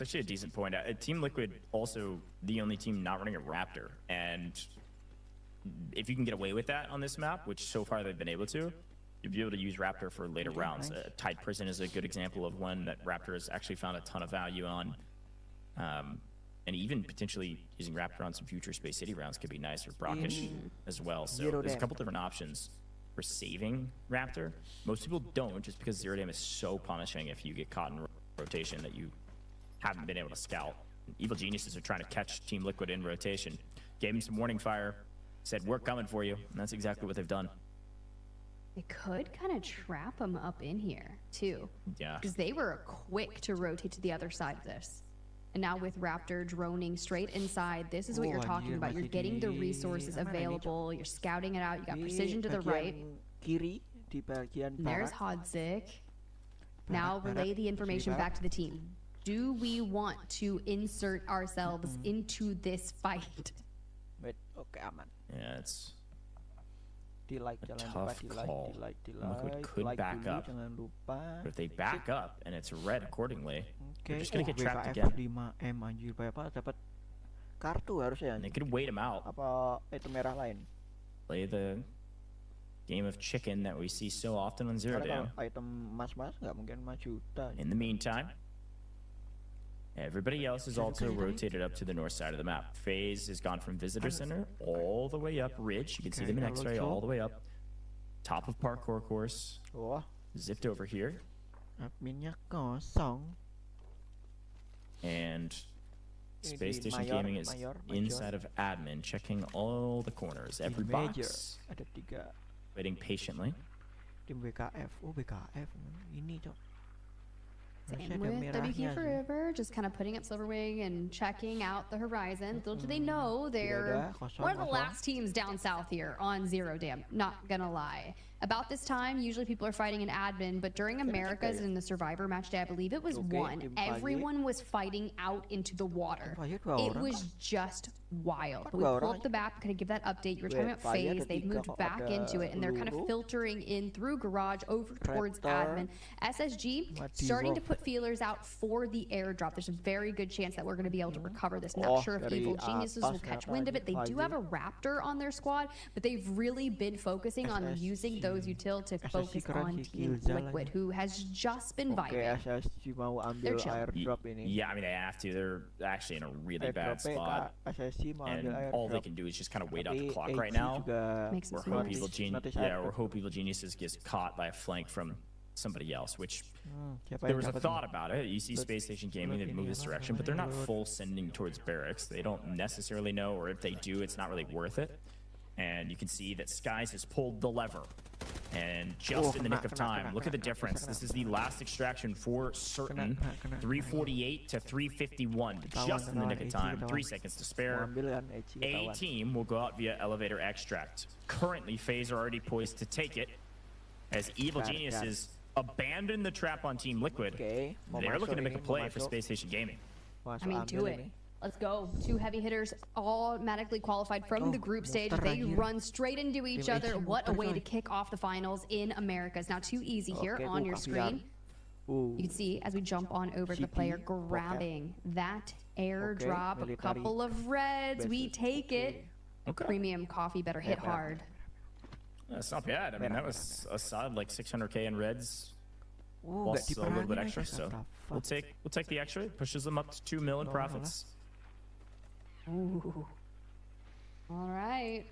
actually a decent point. Team Liquid also the only team not running a Raptor, and if you can get away with that on this map, which so far they've been able to, you'll be able to use Raptor for later rounds. Tide Prison is a good example of one that Raptor has actually found a ton of value on. And even potentially using Raptor on some future Space City rounds could be nice, or Brockish as well. So there's a couple different options for saving Raptor. Most people don't, just because Zero Dam is so punishing if you get caught in rotation that you haven't been able to scout. Evil Geniuses are trying to catch Team Liquid in rotation. Gave him some warning fire, said, we're coming for you. And that's exactly what they've done. They could kind of trap them up in here, too. Yeah. Because they were quick to rotate to the other side of this. And now with Raptor droning straight inside, this is what you're talking about. You're getting the resources available. You're scouting it out. You got precision to the right. And there's Hodzik. Now relay the information back to the team. Do we want to insert ourselves into this fight? Yeah, it's a tough call. Liquid could back up. But if they back up and it's red accordingly, they're just going to get trapped again. And they could wait them out. Play the game of chicken that we see so often on Zero Dam. In the meantime, everybody else is also rotated up to the north side of the map. FaZe has gone from Visitor Center all the way up Ridge. You can see them in X-ray all the way up. Top of Parkour Course. Zipped over here. And Space Station Gaming is inside of admin, checking all the corners, every box. Waiting patiently. Same with WQ Forever, just kind of putting up Silverwing and checking out the horizon. Little do they know they're one of the last teams down south here on Zero Dam, not gonna lie. About this time, usually people are fighting in admin, but during Americas and the Survivor match day, I believe it was one, everyone was fighting out into the water. It was just wild. But we pull up the map, kind of give that update. You were talking about FaZe, they've moved back into it, and they're kind of filtering in through Garage over towards admin. SSG starting to put feelers out for the airdrop. There's a very good chance that we're going to be able to recover this. Not sure if Evil Geniuses will catch wind of it. They do have a Raptor on their squad, but they've really been focusing on using those util to focus on Team Liquid, who has just been vibing. They're chill. Yeah, I mean, they have to. They're actually in a really bad spot. And all they can do is just kind of wait out the clock right now. Or hope Evil Geniuses gets caught by a flank from somebody else, which there was a thought about it. You see Space Station Gaming, they've moved this direction, but they're not full sending towards barracks. They don't necessarily know, or if they do, it's not really worth it. And you can see that Skies has pulled the lever. And just in the nick of time, look at the difference. This is the last extraction for certain. 348 to 351, just in the nick of time. 3 seconds to spare. A team will go out via elevator extract. Currently, FaZe are already poised to take it, as Evil Geniuses abandon the trap on Team Liquid. They're looking to make a play for Space Station Gaming. I mean, do it. Let's go. Two heavy hitters automatically qualified from the group stage. They run straight into each other. What a way to kick off the finals in Americas. Now, too easy here on your screen. You can see as we jump on over to the player grabbing that airdrop. A couple of reds. We take it. Premium coffee better hit hard. That's not bad. I mean, that was a solid like 600K in reds. Plus a little bit extra, so we'll take the extra. It pushes them up to 2 million profits. Ooh. All right.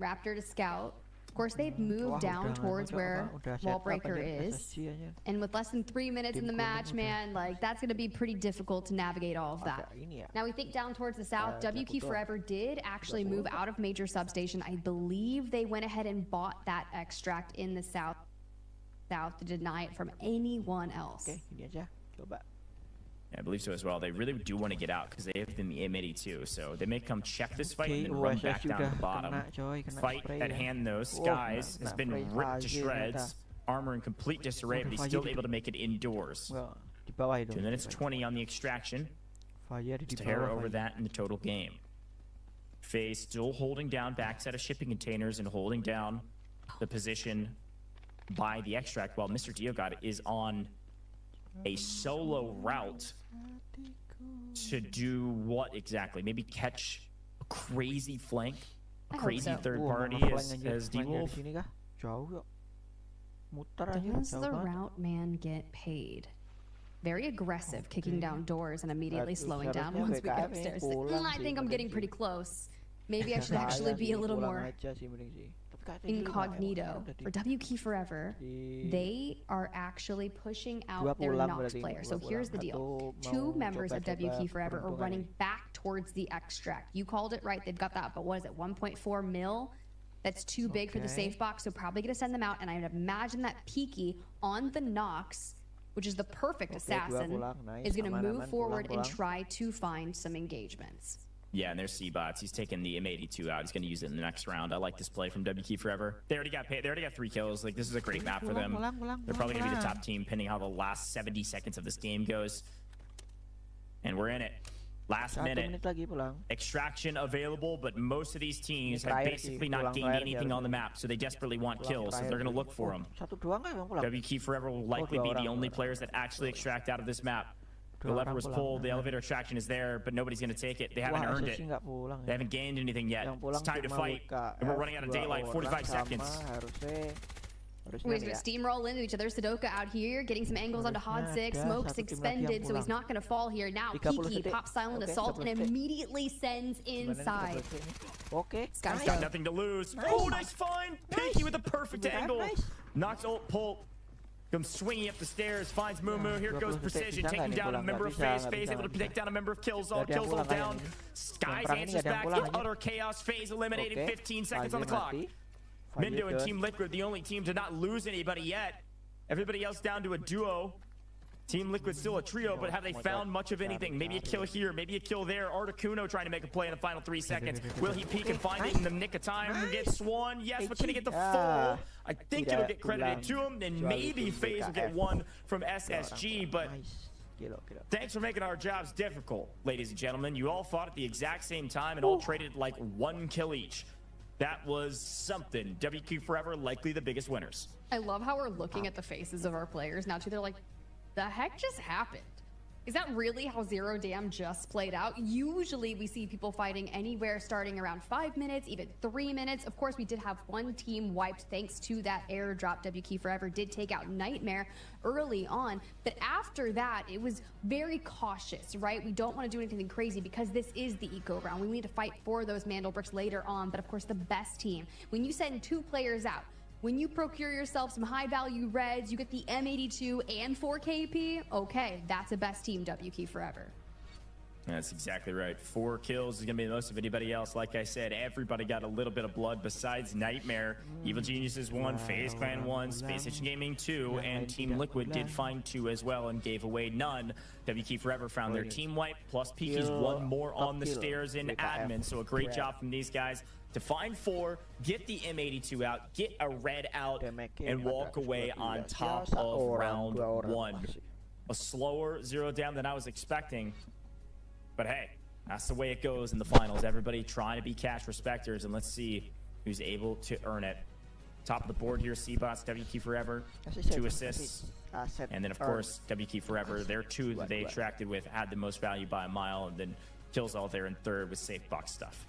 Raptor to scout. Of course, they've moved down towards where Wallbreaker is. And with less than 3 minutes in the match, man, like that's going to be pretty difficult to navigate all of that. Now we think down towards the south, WQ Forever did actually move out of major substation. I believe they went ahead and bought that extract in the south to deny it from anyone else. Yeah, I believe so as well. They really do want to get out because they have been the M82, so they may come check this fight and then run back down to the bottom. Fight at hand though. Skies has been ripped to shreds, armor in complete disarray, but he's still able to make it indoors. 2 minutes 20 on the extraction. Just a hair over that in the total game. FaZe still holding down backside of shipping containers and holding down the position by the extract while Mr. Diogod is on a solo route to do what exactly? Maybe catch a crazy flank, a crazy third party as D-Wolf? Does the route man get paid? Very aggressive, kicking down doors and immediately slowing down once we get upstairs. I think I'm getting pretty close. Maybe I should actually be a little more incognito. For WK Forever, they are actually pushing out their Nox player. So here's the deal. 2 members of WK Forever are running back towards the extract. You called it right. They've got that, but what is it, 1.4 mil? That's too big for the safe box, so probably going to send them out. And I would imagine that Peaky on the Nox, which is the perfect assassin, is going to move forward and try to find some engagements. Yeah, and there's C-Bots. He's taking the M82 out. He's going to use it in the next round. I like this play from WK Forever. They already got paid. They already got 3 kills. Like, this is a great map for them. They're probably going to be the top team, pending how the last 70 seconds of this game goes. And we're in it. Last minute. Extraction available, but most of these teams have basically not gained anything on the map, so they desperately want kills, so they're going to look for them. WK Forever will likely be the only players that actually extract out of this map. The lever was pulled, the elevator extraction is there, but nobody's going to take it. They haven't earned it. They haven't gained anything yet. It's time to fight, and we're running out of daylight, 45 seconds. We're going to steamroll into each other. Sudoka out here, getting some angles onto Hod 6. Smoke's expended, so he's not going to fall here. Now, Peaky pops silent assault and immediately sends inside. Sky's got nothing to lose. Oh, nice find! Peaky with a perfect angle. Knocks ult pull. Comes swinging up the stairs, finds Mumu. Here goes Precision, taking down a member of FaZe. FaZe able to take down a member of Killzone. Killzone down. Skies answers back in utter chaos. FaZe eliminated, 15 seconds on the clock. Mindo and Team Liquid, the only team to not lose anybody yet. Everybody else down to a duo. Team Liquid still a trio, but have they found much of anything? Maybe a kill here, maybe a kill there. Articuno trying to make a play in the final 3 seconds. Will he peek and find it in the nick of time? Get Swan, yes, but can he get the full? I think it'll get credited to him, and maybe FaZe will get one from SSG, but thanks for making our jobs difficult, ladies and gentlemen. You all fought at the exact same time and all traded like 1 kill each. That was something. WQ Forever, likely the biggest winners. I love how we're looking at the faces of our players now, too. They're like, the heck just happened? Is that really how Zero Dam just played out? Usually we see people fighting anywhere starting around 5 minutes, even 3 minutes. Of course, we did have one team wiped thanks to that airdrop. WK Forever did take out Nightmare early on, but after that, it was very cautious, right? We don't want to do anything crazy because this is the eco round. We need to fight for those Mandel bricks later on, but of course, the best team. When you send 2 players out, when you procure yourself some high-value reds, you get the M82 and 4 KP, okay, that's the best team, WK Forever. That's exactly right. 4 kills is going to be the most of anybody else. Like I said, everybody got a little bit of blood besides Nightmare. Evil Geniuses 1, FaZe Clan 1, Space Station Gaming 2, and Team Liquid did find 2 as well and gave away none. WK Forever found their team wipe, plus Peaky's 1 more on the stairs in admin, so a great job from these guys to find 4, get the M82 out, get a red out, and walk away on top of round 1. A slower Zero Dam than I was expecting, but hey, that's the way it goes in the finals. Everybody trying to be cash respecters, and let's see who's able to earn it. Top of the board here, C-Bots, WK Forever, 2 assists. And then, of course, WK Forever, their 2 that they attracted with had the most value by a mile, and then Killzone there in 3rd with safe box stuff.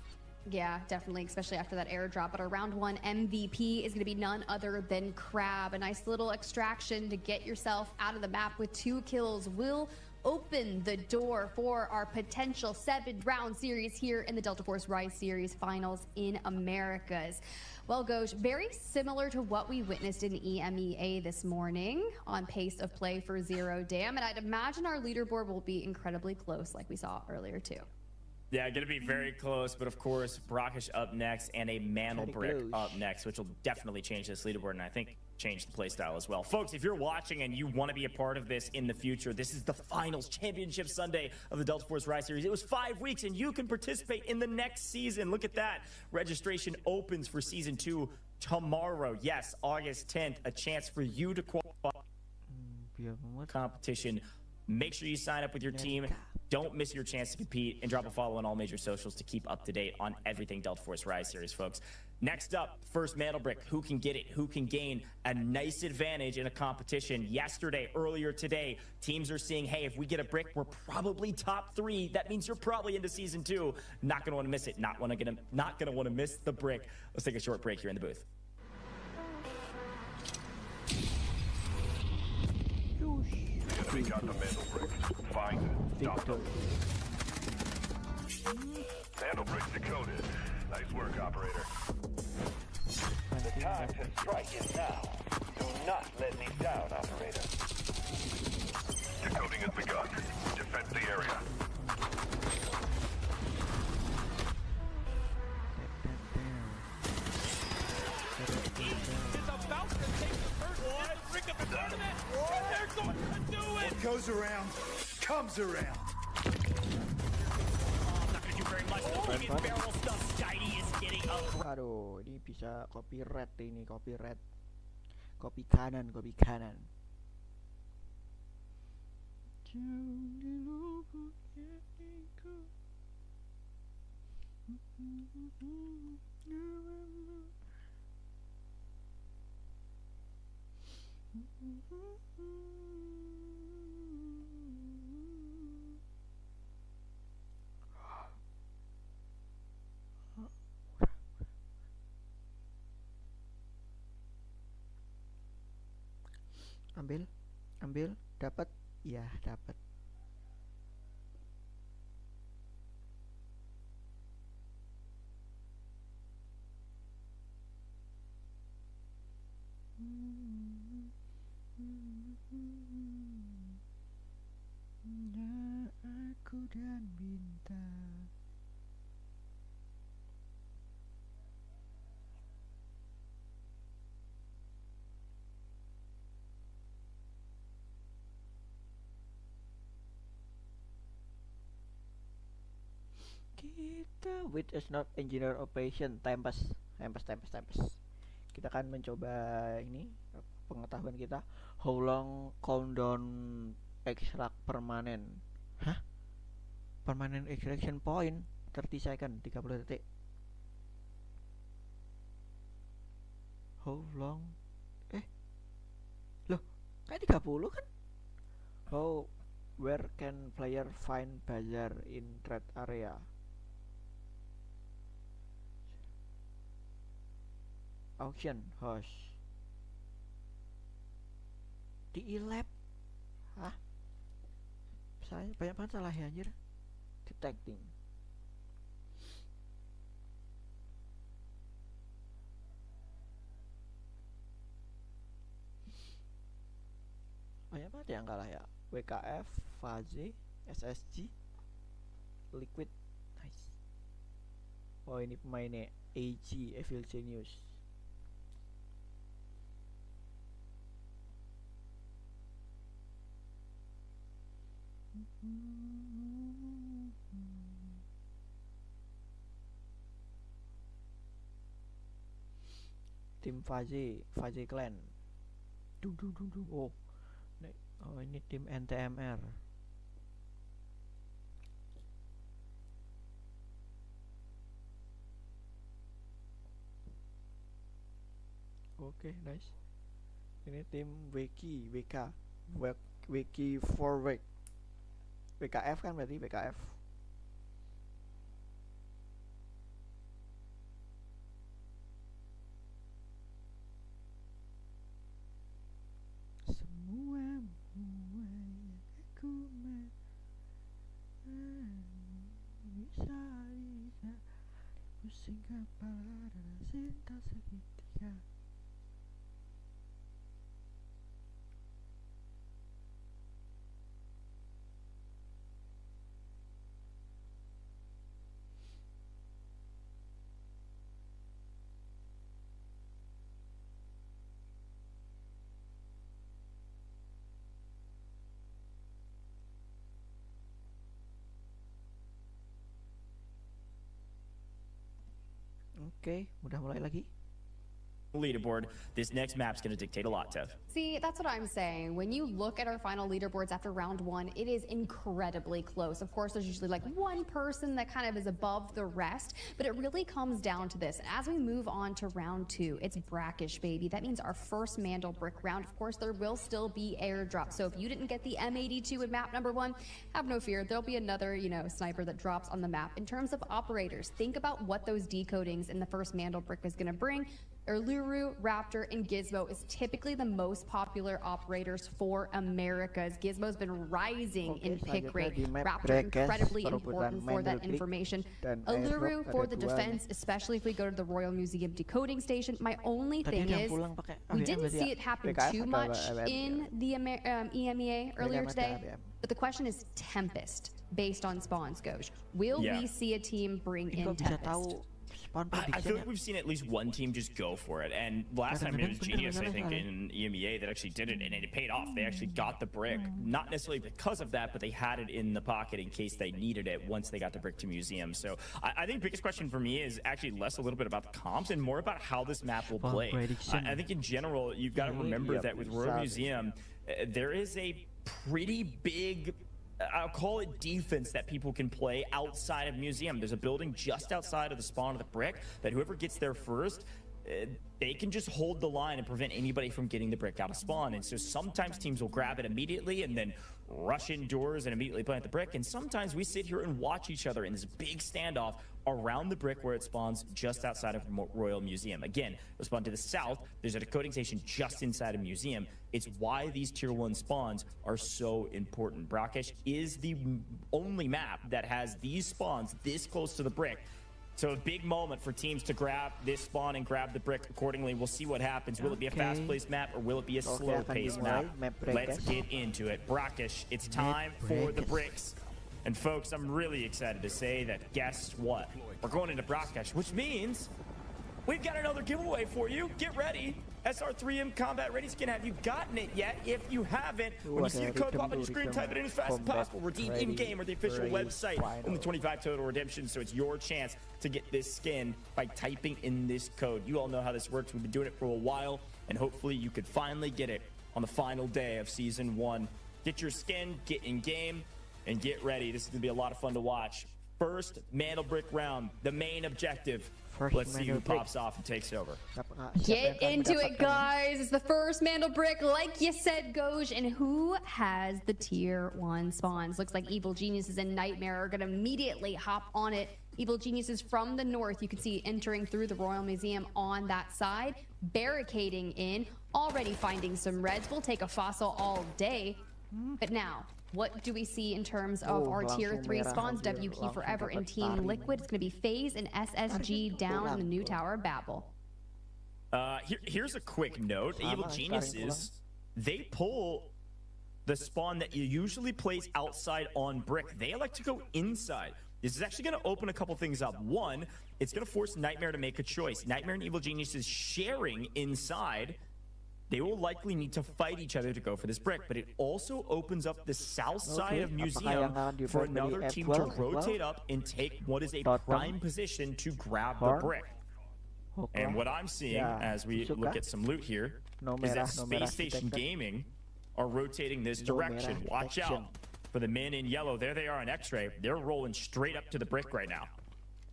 Yeah, definitely, especially after that airdrop. But our round 1 MVP is going to be none other than Crab. A nice little extraction to get yourself out of the map with 2 kills will open the door for our potential 7-round series here in the Delta Force Rise Series Finals in Americas. Well, Goj, very similar to what we witnessed in EMEA this morning on pace of play for Zero Dam, and I'd imagine our leaderboard will be incredibly close like we saw earlier too. Yeah, going to be very close, but of course, Brackish up next and a Mandelbrick up next, which will definitely change this leaderboard and I think change the playstyle as well. Folks, if you're watching and you want to be a part of this in the future, this is the finals championship Sunday of the Delta Force Rise Series. It was 5 weeks and you can participate in the next season. Look at that. Registration opens for season 2 tomorrow. Yes, August 10th, a chance for you to qualify competition Make sure you sign up with your team. Don't miss your chance to compete, and drop a follow on all major socials to keep up to date on everything Delta Force Rise Series, folks. Next up, first Mantle Brick. Who can get it? Who can gain a nice advantage in a competition? Yesterday, earlier today, teams are seeing, hey, if we get a brick, we're probably top 3. That means you're probably into Season 2. Not going to want to miss it. Not going to want to miss the brick. Let's take a short break here in the booth. We got the Mantle Brick. Find it. Stop them. Mantle Brick decoded. Nice work, operator. The time to strike is now. Do not let me down, operator. Decoding has begun. Defend the area. Is about to take the first hit the brick of the tournament, and they're going to do it! What goes around, comes around. Not gonna do very much. Looking at barrel stuff. Skydie is getting up. Aduh, ini bisa copyright ini, copyright. Copy kanan. Ambil, dapat, ya dapat. Ya aku dan bintang. Kita with is not engineer operation tempest. Kita akan mencoba ini pengetahuan kita. How long countdown extract permanen? Hah? Permanent extraction point 30 second, 30 detik. How long? Loh, kayak 30 kan? Where can player find bazar in trade area? Auction house di e-lab. Hah? Saya banyak banget salah ya anjir. Detecting. Banyak banget yang kalah ya. WKF, Faze, SSG, Liquid. Nice. Oh ini pemainnya AG, Evil Genius. Tim Faze Clan. Oh ini tim NTMR. Oke, nice. Ini tim WK Forward. WKF kan berarti WKF. Semua yang aku bisa pusing kepala dan cinta segitiga. Oke, udah mulai lagi. leaderboard, this next map's going to dictate a lot, Tev. See, that's what I'm saying. When you look at our final leaderboards after round 1, it is incredibly close. Of course, there's usually like one person that kind of is above the rest, but it really comes down to this. As we move on to round 2, it's brackish, baby. That means our first Mandel brick round. Of course, there will still be airdrops. So if you didn't get the M82 in map number 1, have no fear. There'll be another, sniper that drops on the map. In terms of operators, think about what those decodings in the first Mandel brick is going to bring. Luru, Raptor, and Gizmo is typically the most popular operators for Americas. Gizmo's been rising in pick rate. Raptor incredibly important for that information. Luru for the defense, especially if we go to the Royal Museum decoding station. My only thing is, we didn't see it happen too much in the EMEA earlier today, but the question is Tempest based on spawns, Goj. Will we see a team bring in Tempest? I feel like we've seen at least one team just go for it, and last time it was Genius, I think, in EMEA that actually did it, and it paid off. They actually got the brick, not necessarily because of that, but they had it in the pocket in case they needed it once they got the brick to Museum. So I think the biggest question for me is actually less a little bit about the comps and more about how this map will play. I think in general, you've got to remember that with Royal Museum, there is a pretty big, I'll call it, defense that people can play outside of Museum. There's a building just outside of the spawn of the brick that whoever gets there first, they can just hold the line and prevent anybody from getting the brick out of spawn. And so sometimes teams will grab it immediately and then rush indoors and immediately plant the brick. And sometimes we sit here and watch each other in this big standoff around the brick where it spawns just outside of Royal Museum. Again, it'll spawn to the south. There's a decoding station just inside of Museum. It's why these tier 1 spawns are so important. Brackish is the only map that has these spawns this close to the brick. So a big moment for teams to grab this spawn and grab the brick accordingly. We'll see what happens. Will it be a fast-paced map or will it be a slow-paced map? Let's get into it. Brackish, it's time for the bricks. And folks, I'm really excited to say that guess what? We're going into Brackish, which means we've got another giveaway for you. Get ready. SR3M Combat Ready Skin. Have you gotten it yet? If you haven't, when you see the code pop on your screen, type it in as fast as possible. Redeem in-game or the official website. Only 25 total redemption, so it's your chance to get this skin by typing in this code. You all know how this works. We've been doing it for a while, and hopefully you could finally get it on the final day of Season 1. Get your skin, get in-game, and get ready. This is going to be a lot of fun to watch. First Mandel brick round, the main objective. Let's see who pops off and takes over. Get into it, guys. It's the first Mandel brick, like you said, Goj. And who has the tier 1 spawns? Looks like Evil Geniuses and Nightmare are going to immediately hop on it. Evil Geniuses from the north, you can see entering through the Royal Museum on that side, barricading in, already finding some reds. We'll take a fossil all day. But now, what do we see in terms of our tier 3 spawns? WP Forever and Team Liquid. It's going to be FaZe and SSG down in the new Tower of Babel. Here's a quick note. Evil Geniuses, they pull the spawn that you usually place outside on brick. They elect to go inside. This is actually going to open a couple things up. One, it's going to force Nightmare to make a choice. Nightmare and Evil Geniuses sharing inside. They will likely need to fight each other to go for this brick, but it also opens up the south side of Museum for another team to rotate up and take what is a prime position to grab the brick. And what I'm seeing as we look at some loot here is that Space Station Gaming are rotating this direction. Watch out for the men in yellow. There they are on X-Ray. They're rolling straight up to the brick right now.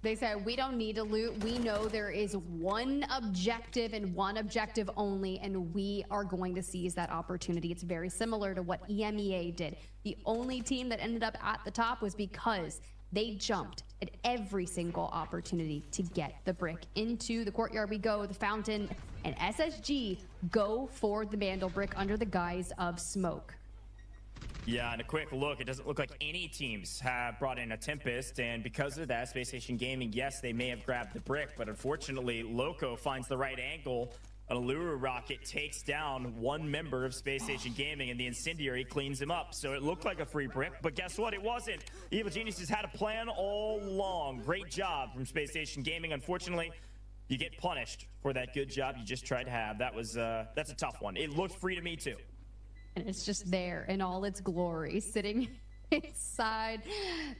They said, we don't need to loot. We know there is one objective and one objective only, and we are going to seize that opportunity. It's very similar to what EMEA did. The only team that ended up at the top was because they jumped at every single opportunity to get the brick. Into the courtyard we go, the fountain, and SSG go for the Mandel brick under the guise of smoke. Yeah, and a quick look, it doesn't look like any teams have brought in a Tempest, and because of that, Space Station Gaming, yes, they may have grabbed the brick, but unfortunately, Loco finds the right angle. An Allura rocket takes down one member of Space Station Gaming, and the Incendiary cleans him up. So it looked like a free brick, but guess what? It wasn't. Evil Geniuses had a plan all along. Great job from Space Station Gaming. Unfortunately, you get punished for that good job you just tried to have. That's a tough one. It looked free to me, too. And it's just there in all its glory, sitting Side,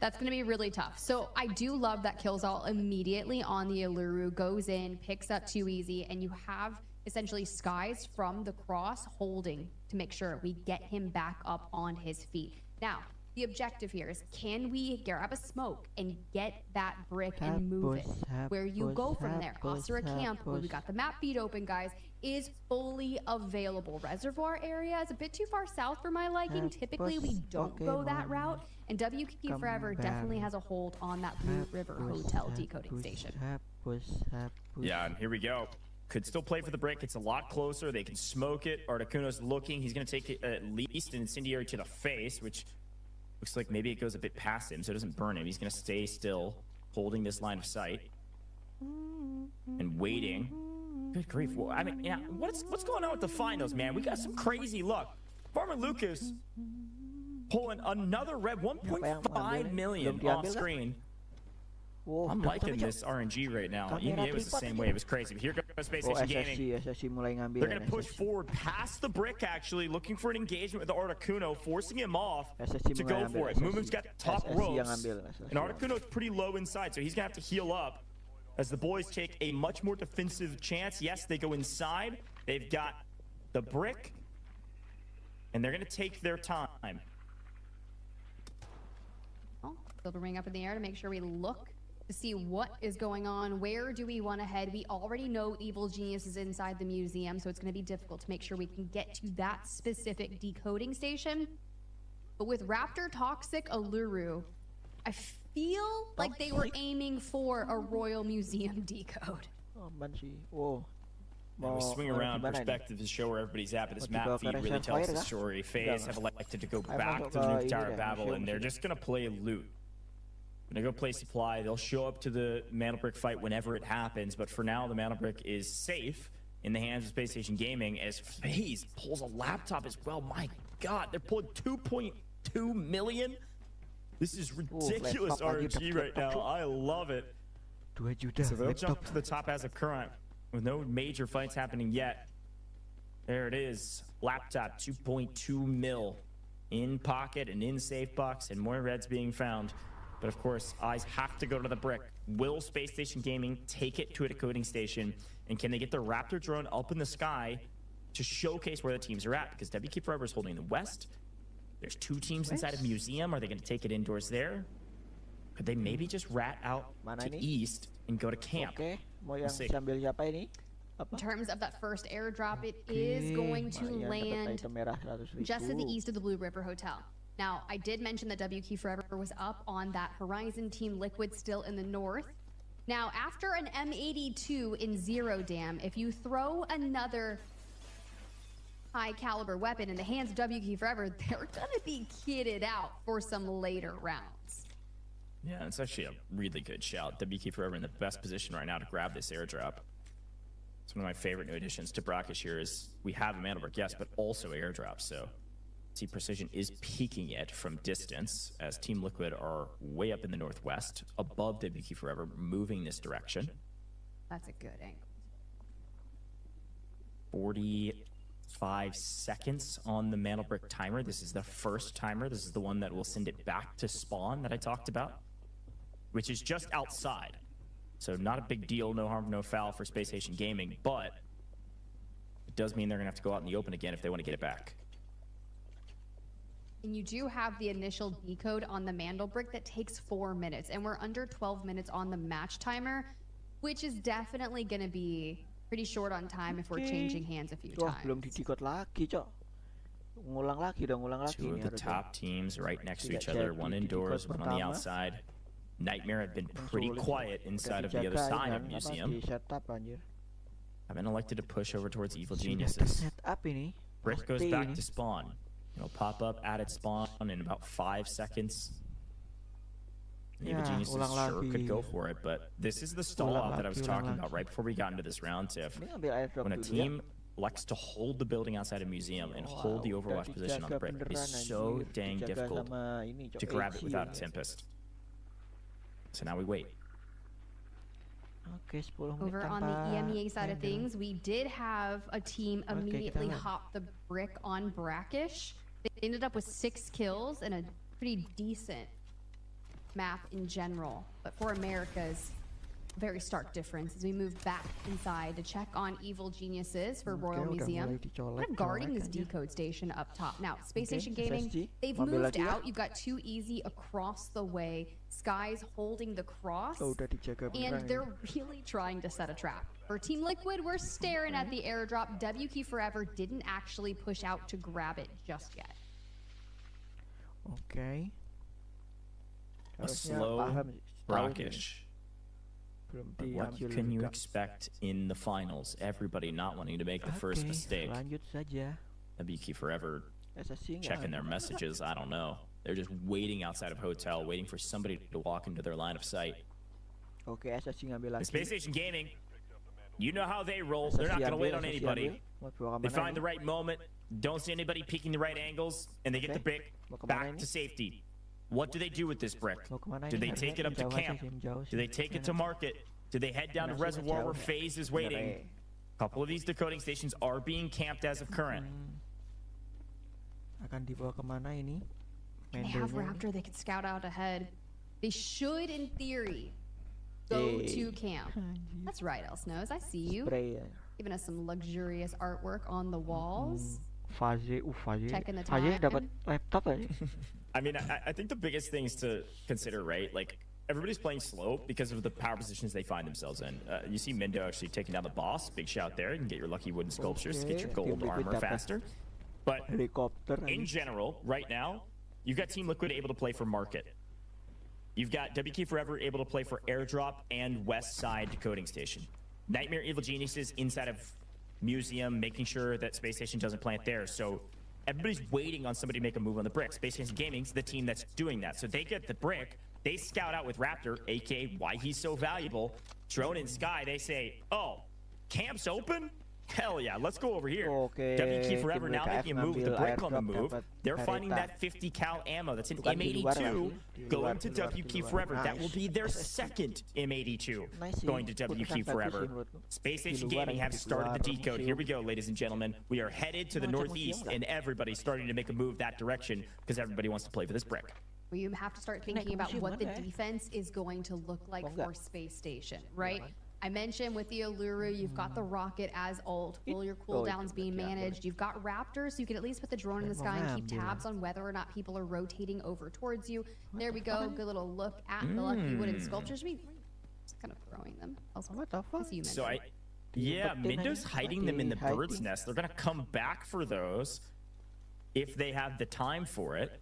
that's going to be really tough. So I do love that Killzall immediately on the Alluru goes in, picks up too easy, and you have essentially Skies from the cross holding to make sure we get him back up on his feet. Now, the objective here is, can we grab a smoke and get that brick and move it? Where you go from there. Osira Camp, where we got the map feed open, guys, is fully available. Reservoir area is a bit too far south for my liking. Typically, we don't go that route. And WKK Forever definitely has a hold on that Blue River Hotel decoding station. Yeah, and here we go. Could still play for the brick. It's a lot closer. They can smoke it. Articuno's looking. He's going to take it at least an incendiary to the face, which looks like maybe it goes a bit past him, so it doesn't burn him. He's going to stay still, holding this line of sight and waiting. Good grief. Well, I mean, yeah, what's going on with the finals, man? We got some crazy luck. Farmer Lucas pulling another red, 1.5 million off screen. I'm liking this RNG right now. EMEA was the same way. It was crazy. But here goes Space Station Gaming. They're going to push forward past the brick, actually, looking for an engagement with the Articuno, forcing him off to go for it. Movement's got top ropes, and Articuno's pretty low inside, so he's going to have to heal up as the boys take a much more defensive chance. Yes, they go inside. They've got the brick, and they're going to take their time. Still to ring up in the air to make sure we look to see what is going on. Where do we want to head? We already know Evil Genius is inside the museum, so it's going to be difficult to make sure we can get to that specific decoding station. But with Raptor Toxic Alluru, I feel like they were aiming for a Royal Museum decode. We swing around perspective to show where everybody's at, but this map feed really tells the story. FaZe have elected to go back to the Nuke Tower Babel, and they're just going to play loot. When they go play supply, they'll show up to the Mantle Brick fight whenever it happens, but for now, the Mantle Brick is safe in the hands of Space Station Gaming as FaZe pulls a laptop as well. My God, they're pulling 2.2 million? This is ridiculous RNG right now. I love it. So they'll jump to the top as of current with no major fights happening yet. There it is. Laptop, 2.2 mil in pocket and in safe box, and more reds being found. But of course, eyes have to go to the brick. Will Space Station Gaming take it to a decoding station? And can they get the Raptor drone up in the sky to showcase where the teams are at? Because WK Forever is holding the west. There's two teams inside of Museum. Are they going to take it indoors there? Could they maybe just rat out to east and go to camp? We'll see. In terms of that first airdrop, it is going to land just to the east of the Blue River Hotel. Now, I did mention that WK Forever was up on that Horizon. Team Liquid still in the north. Now, after an M82 in Zero Dam, if you throw another high caliber weapon in the hands of WK Forever, they're gonna be kitted out for some later rounds. Yeah, it's actually a really good shout. WK Forever in the best position right now to grab this airdrop. It's one of my favorite new additions to Brackish here is we have a Mantle Brick, yes, but also airdrops, so see Precision is peeking it from distance as Team Liquid are way up in the northwest, above WK Forever, moving this direction. That's a good angle. 45 seconds on the Mantle Brick timer. This is the first timer. This is the one that will send it back to spawn that I talked about, which is just outside. So not a big deal, no harm, no foul for Space Station Gaming, but it does mean they're gonna have to go out in the open again if they want to get it back. And you do have the initial decode on the Mantle Brick that takes 4 minutes, and we're under 12 minutes on the match timer, which is definitely going to be pretty short on time if we're changing hands a few times. Two of the top teams right next to each other, one indoors, one on the outside. Nightmare had been pretty quiet inside of the other side of Museum. I've been elected to push over towards Evil Geniuses. Brick goes back to spawn. It'll pop up at its spawn in about 5 seconds. Evil Geniuses sure could go for it, but this is the stall out that I was talking about right before we got into this round, Tiff. When a team likes to hold the building outside a museum and hold the overwatch position on the brick, it is so dang difficult to grab it without a Tempest. So now we wait. Over on the EMEA side of things, we did have a team immediately hop the brick on Brackish. They ended up with 6 kills and a pretty decent map in general, but for America's very stark difference as we move back inside to check on Evil Geniuses for Royal Museum. Kind of guarding this decode station up top. Now, Space Station Gaming, they've moved out. You've got Too Easy across the way. Sky's holding the cross, and they're really trying to set a trap. For Team Liquid, we're staring at the airdrop. WK Forever didn't actually push out to grab it just yet. Okay. A slow, brackish. But what can you expect in the finals? Everybody not wanting to make the first mistake. WK Forever checking their messages. I don't know. They're just waiting outside of hotel, waiting for somebody to walk into their line of sight. Okay, the Space Station Gaming, you know how they roll. They're not going to wait on anybody. They find the right moment, don't see anybody peeking the right angles, and they get the brick back to safety. What do they do with this brick? Do they take it up to camp? Do they take it to market? Do they head down to Reservoir where FaZe is waiting? A couple of these decoding stations are being camped as of current. They have Raptor, they could scout out ahead. They should, in theory, go to camp. That's right, Elsnose. I see you. Giving us some luxurious artwork on the walls. Checking the time. I mean, I think the biggest things to consider, right? Like, everybody's playing slow because of the power positions they find themselves in. You see Mindo actually taking down the boss. Big shout there. You can get your lucky wooden sculptures to get your gold armor faster. But in general, right now, you've got Team Liquid able to play for market. You've got WK Forever able to play for airdrop and west side decoding station. Nightmare Evil Geniuses inside of Museum, making sure that Space Station doesn't plant there. So everybody's waiting on somebody to make a move on the brick. Space Station Gaming's the team that's doing that. So they get the brick, they scout out with Raptor, aka why he's so valuable. Drone in Sky, they say, oh, camp's open? Hell yeah, let's go over here. WK Forever now making a move with the brick on the move. They're finding that 50 cal ammo. That's an M82 going to WK Forever. That will be their second M82 going to WK Forever. Space Station Gaming have started the decode. Here we go, ladies and gentlemen. We are headed to the northeast, and everybody's starting to make a move that direction because everybody wants to play for this brick. Well, you have to start thinking about what the defense is going to look like for Space Station, right? I mentioned with the Allura, you've got the rocket as ult. All your cooldowns being managed. You've got Raptors, so you can at least put the drone in the sky and keep tabs on whether or not people are rotating over towards you. There we go. Good little look at the lucky wooden sculptures. We just kind of throwing them. Also, what the fuck? So yeah, Mindo's hiding them in the bird's nest. They're gonna come back for those if they have the time for it.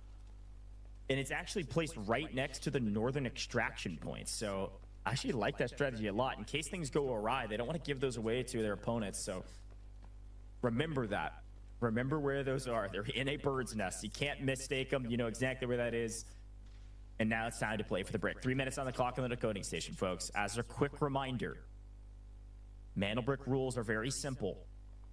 And it's actually placed right next to the northern extraction point. So I actually like that strategy a lot. In case things go awry, they don't want to give those away to their opponents. So remember that. Remember where those are. They're in a bird's nest. You can't mistake them. You know exactly where that is. And now it's time to play for the brick. 3 minutes on the clock on the decoding station, folks. As a quick reminder, Mandelbrick rules are very simple.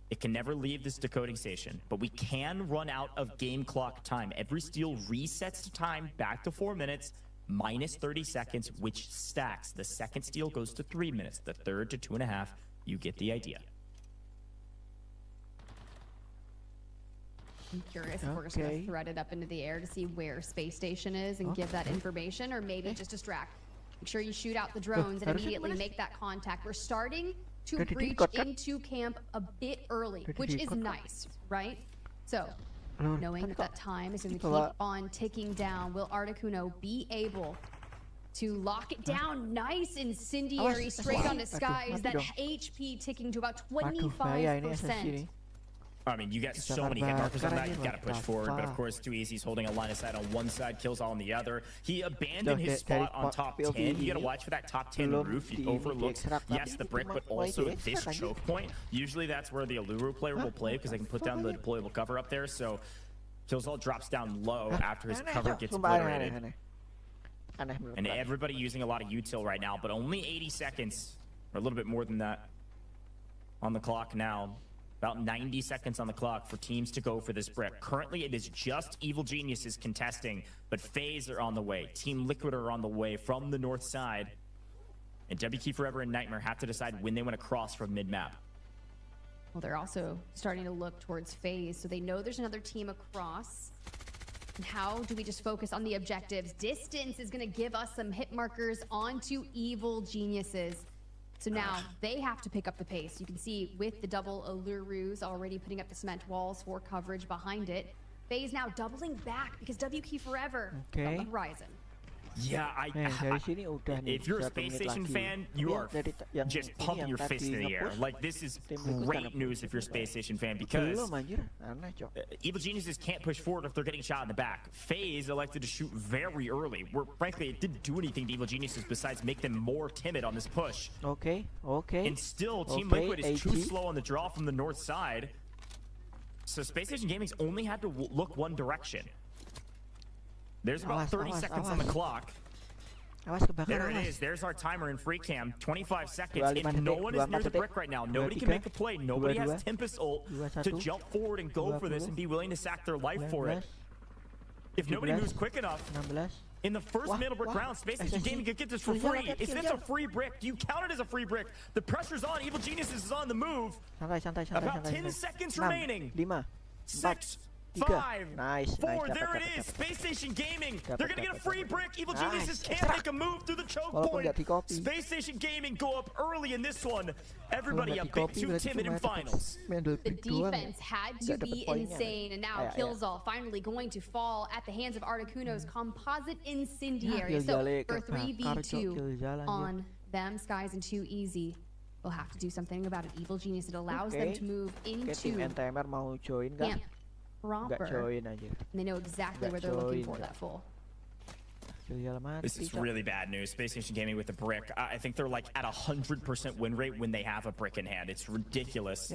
It can never leave this decoding station, but we can run out of game clock time. Every steal resets the time back to 4 minutes, minus 30 seconds, which stacks. The second steal goes to 3 minutes, the third to 2.5. You get the idea. I'm curious if we're just going to thread it up into the air to see where Space Station is and give that information, or maybe just distract. Make sure you shoot out the drones and immediately make that contact. We're starting to breach into camp a bit early, which is nice, right? So, knowing that that time is going to keep on ticking down, will Articuno be able to lock it down nice incendiary straight onto Skies? That HP ticking to about 25%. I mean, you got so many hit markers on that, you've got to push forward. But of course, Too Easy's holding a line of sight on one side, kills all on the other. He abandoned his spot on top 10. You got to watch for that top 10 roof. He overlooks, yes, the brick, but also this choke point. Usually that's where the Allura player will play because they can put down the deployable cover up there. So Killzall drops down low after his cover gets obliterated. And everybody using a lot of util right now, but only 80 seconds, or a little bit more than that, on the clock now. About 90 seconds on the clock for teams to go for this brick. Currently, it is just Evil Geniuses contesting, but FaZe are on the way. Team Liquid are on the way from the north side. And WK Forever and Nightmare have to decide when they want to cross from mid-map. Well, they're also starting to look towards FaZe, so they know there's another team across. And how do we just focus on the objectives? Distance is going to give us some hit markers onto Evil Geniuses. So now they have to pick up the pace. You can see with the double Alurus already putting up the cement walls for coverage behind it. FaZe now doubling back because WK Forever on the horizon. Yeah, if you're a Space Station fan, you are just pumping your fist in the air. Like, this is great news if you're a Space Station fan, because Evil Geniuses can't push forward if they're getting shot in the back. FaZe elected to shoot very early, where frankly it didn't do anything to Evil Geniuses besides make them more timid on this push. And still, Team Liquid is too slow on the draw from the north side. So Space Station Gaming's only had to look one direction. There's about 30 seconds on the clock. There it is. There's our timer in free cam. 25 seconds. If no one is near the brick right now, nobody can make a play. Nobody has Tempest ult to jump forward and go for this and be willing to sack their life for it. If nobody moves quick enough, in the first middle brick round, Space Station Gaming could get this for free. If it's a free brick, do you count it as a free brick? The pressure's on. Evil Geniuses is on the move. About 10 seconds remaining. 6, 5, 4, there it is. Space Station Gaming. They're going to get a free brick. Evil Geniuses can't make a move through the choke point. Space Station Gaming go up early in this one. Everybody a bit too timid in finals. The defense had to be insane, and now Killzall finally going to fall at the hands of Articuno's composite incendiary. So for 3v2 on them, Skies and 2 Easy, we'll have to do something about it. Evil Genius, it allows them to move into camp proper. And they know exactly where they're looking for that full. This is really bad news. Space Station Gaming with the brick. I think they're like at 100% win rate when they have a brick in hand. It's ridiculous.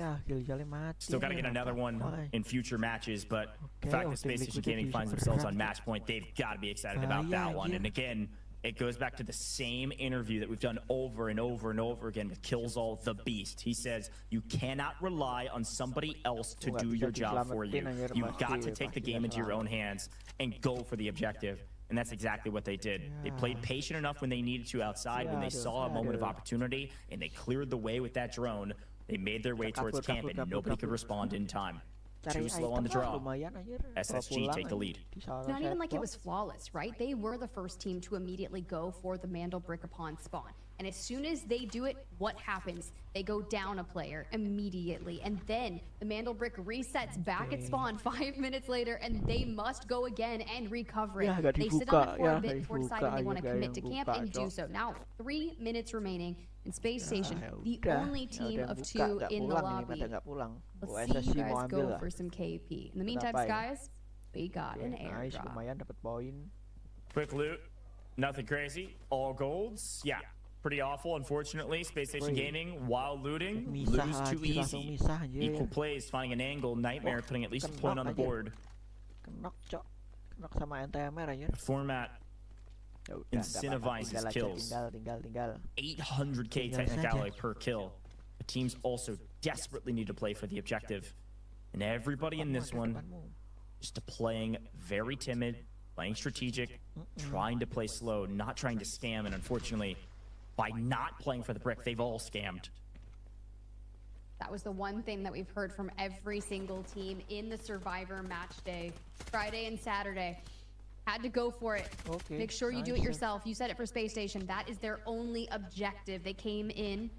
Still got to get another one in future matches, but the fact that Space Station Gaming finds themselves on match point, they've got to be excited about that one. And again, it goes back to the same interview that we've done over and over and over again with Killzall the Beast. He says, you cannot rely on somebody else to do your job for you. You've got to take the game into your own hands and go for the objective. And that's exactly what they did. They played patient enough when they needed to outside, when they saw a moment of opportunity, and they cleared the way with that drone. They made their way towards camp, and nobody could respond in time. Too slow on the draw. SSG take the lead. Not even like it was flawless, right? They were the first team to immediately go for the Mandel brick upon spawn. And as soon as they do it, what happens? They go down a player immediately. And then the Mandel brick resets back at spawn 5 minutes later, and they must go again and recover it. They sit on it for a bit before deciding they want to commit to camp and do so. Now, 3 minutes remaining. In Space Station, the only team of 2 in the lobby. Let's see you guys go for some KP. In the meantime, Skies, we got an airdrop. Quick loot, nothing crazy. All golds, yeah, pretty awful. Unfortunately, Space Station Gaming, while looting, lose too easy. Equal plays, finding an angle, Nightmare putting at least a point on the board. Format incentivizes kills. 800k technicality per kill. The teams also desperately need to play for the objective. And everybody in this one just playing very timid, playing strategic, trying to play slow, not trying to scam. And unfortunately, by not playing for the brick, they've all scammed. That was the one thing that we've heard from every single team in the Survivor match day, Friday and Saturday. Had to go for it. Make sure you do it yourself. You said it for Space Station. That is their only objective. They came in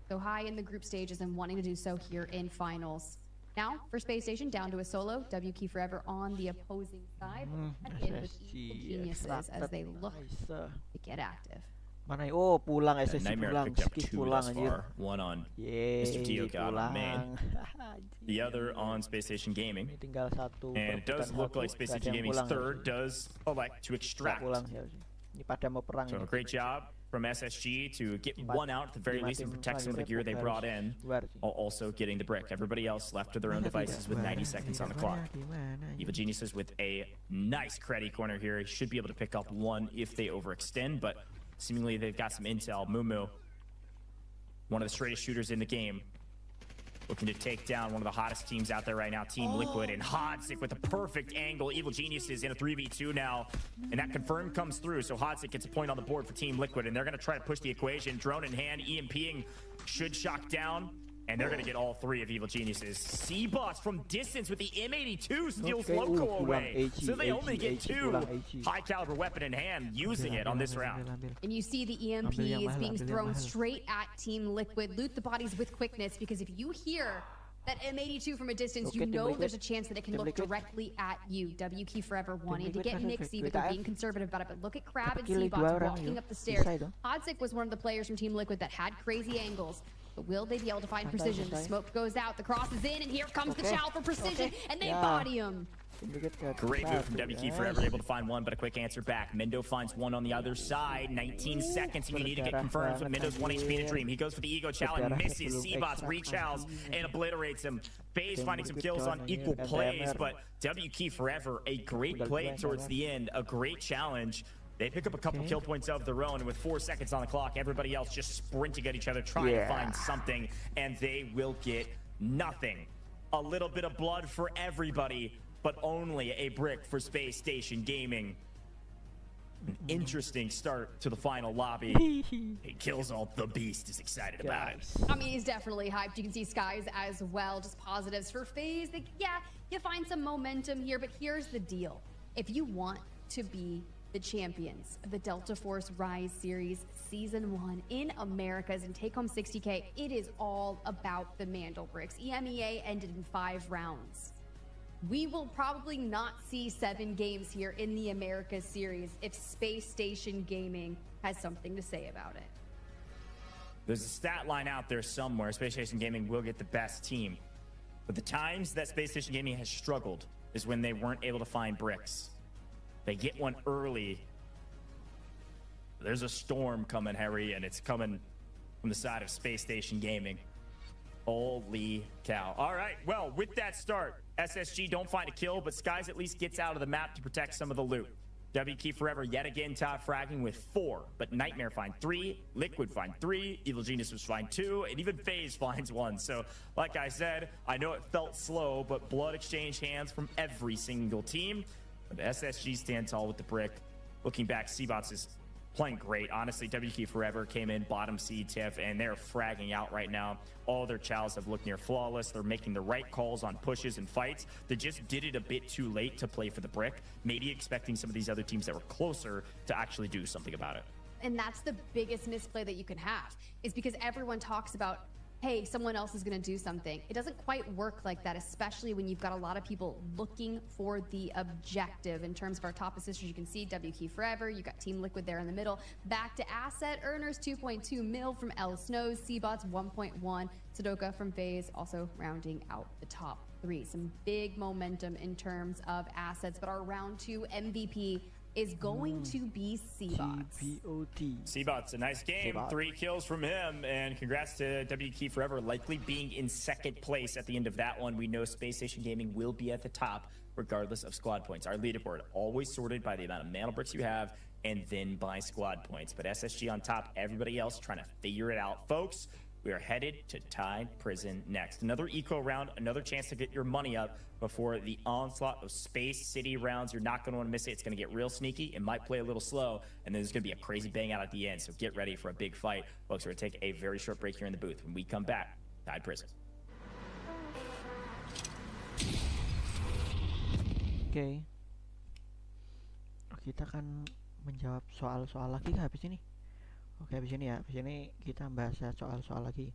so high in the group stages and wanting to do so here in finals. Now, for Space Station, down to a solo. WK Forever on the opposing side. Again with Evil Geniuses as they look to get active. Nightmare picked up 2 thus far. One on Mr. Dio got on main. The other on Space Station Gaming. And it does look like Space Station Gaming's third does elect to extract. So a great job from SSG to get one out at the very least and protect some of the gear they brought in, while also getting the brick. Everybody else left to their own devices with 90 seconds on the clock. Evil Geniuses with a nice credit corner here. He should be able to pick up one if they overextend, but seemingly they've got some intel. Mumu, one of the straightest shooters in the game, looking to take down one of the hottest teams out there right now, Team Liquid. And Hodzik with a perfect angle. Evil Geniuses in a 3v2 now, and that confirmed comes through. So Hodzik gets a point on the board for Team Liquid, and they're going to try to push the equation. Drone in hand, EMPing should shock down. And they're going to get all three of Evil Geniuses. Seaboss from distance with the M82 steals Loco away. So they only get two high-caliber weapon in hand using it on this round. And you see the EMP is being thrown straight at Team Liquid. Loot the bodies with quickness, because if you hear that M82 from a distance, you know there's a chance that it can look directly at you. W Key Forever wanting to get Nixie, but they're being conservative about it. But look at Crab and Seabots walking up the stairs. Hodzic was one of the players from Team Liquid that had crazy angles. But will they be able to find precision? The smoke goes out, the cross is in, and here comes the Chow for precision, and they body him. Great move from W Key Forever, able to find one, but a quick answer back. Mendo finds one on the other side. 19 seconds, and you need to get confirmed with Mendo's 1 HP in a dream. He goes for the Ego Chow and misses. Seabots rechows and obliterates him. FaZe finding some kills on equal plays, but W Key Forever, a great play towards the end, a great challenge. They pick up a couple kill points of their own, and with 4 seconds on the clock, everybody else just sprinting at each other, trying to find something, and they will get nothing. A little bit of blood for everybody, but only a brick for Space Station Gaming. An interesting start to the final lobby. He kills all the Beast is excited about it. I mean, he's definitely hyped. You can see Skies as well, just positives for FaZe. Yeah, you find some momentum here, but here's the deal. If you want to be the champions of the Delta Force Rise Series Season 1 in Americas and take home 60K, it is all about the Mandel bricks. EMEA ended in 5 rounds. We will probably not see 7 games here in the Americas series if Space Station Gaming has something to say about it. There's a stat line out there somewhere. Space Station Gaming will get the best team. But the times that Space Station Gaming has struggled is when they weren't able to find bricks. They get one early. There's a storm coming, Harry, and it's coming from the side of Space Station Gaming. Holy cow. All right, well, with that start, SSG don't find a kill, but Skies at least gets out of the map to protect some of the loot. W Key Forever yet again top fragging with 4, but Nightmare find 3, Liquid find 3, Evil Geniuses find 2, and even FaZe finds 1. So, like I said, I know it felt slow, but blood exchanged hands from every single team. But SSG stand tall with the brick. Looking back, Seabots is playing great. Honestly, W Key Forever came in bottom seed TIFF, and they're fragging out right now. All their chows have looked near flawless. They're making the right calls on pushes and fights. They just did it a bit too late to play for the brick, maybe expecting some of these other teams that were closer to actually do something about it. And that's the biggest misplay that you can have, is because everyone talks about, hey, someone else is going to do something. It doesn't quite work like that, especially when you've got a lot of people looking for the objective. In terms of our top assisters, you can see W Key Forever. You got Team Liquid there in the middle. Back to asset earners, 2.2 mil from L Snows. Seabots, 1.1. Sudoka from FaZe also rounding out the top 3. Some big momentum in terms of assets, but our round 2 MVP is going to be Seabots. Seabots, a nice game. 3 kills from him, and congrats to W Key Forever, likely being in 2nd place at the end of that one. We know Space Station Gaming will be at the top, regardless of squad points. Our leaderboard always sorted by the amount of mana bricks you have, and then by squad points. But SSG on top, everybody else trying to figure it out. Folks, we are headed to Tide Prison next. Another eco round, another chance to get your money up before the onslaught of Space City rounds. You're not going to want to miss it. It's going to get real sneaky. It might play a little slow, and then there's going to be a crazy bang out at the end. So get ready for a big fight. Folks, we're going to take a very short break here in the booth. When we come back, Tide Prison. Oke. Kita akan menjawab soal-soal lagi habis ini. Oke, habis ini ya. Habis ini kita bahas soal-soal lagi.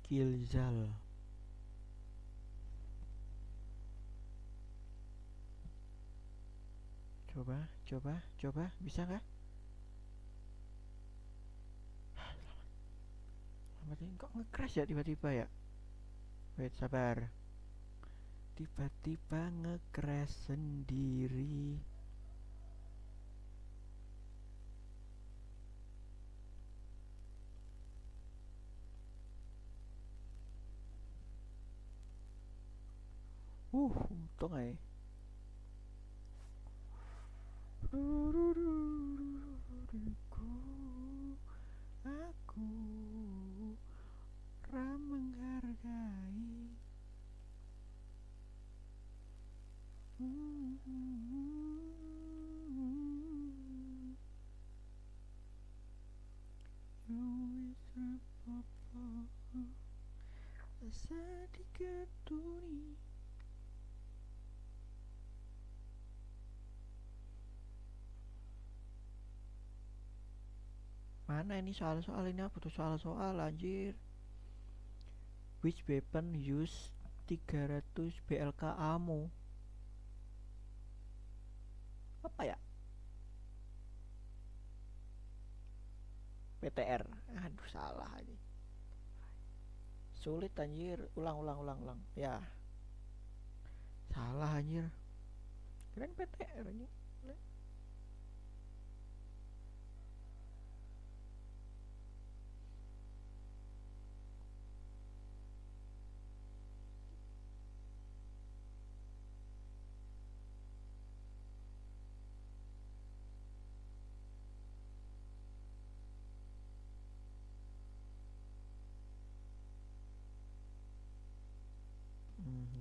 Kilzal. Coba, bisa nggak? Selamat ini kok nge-crash ya tiba-tiba ya? Wait, sabar. Tiba-tiba nge-crash sendiri. Untung aja. Aku ram menghargai. Sedikit dunia. Mana ini soal-soal ini? Aku butuh soal-soal anjir. Which weapon use 300 BLK ammo? Apa ya? PTR. Aduh, salah aja. Sulit anjir. Ulang. Ya. Salah anjir. Keren PTR anjir.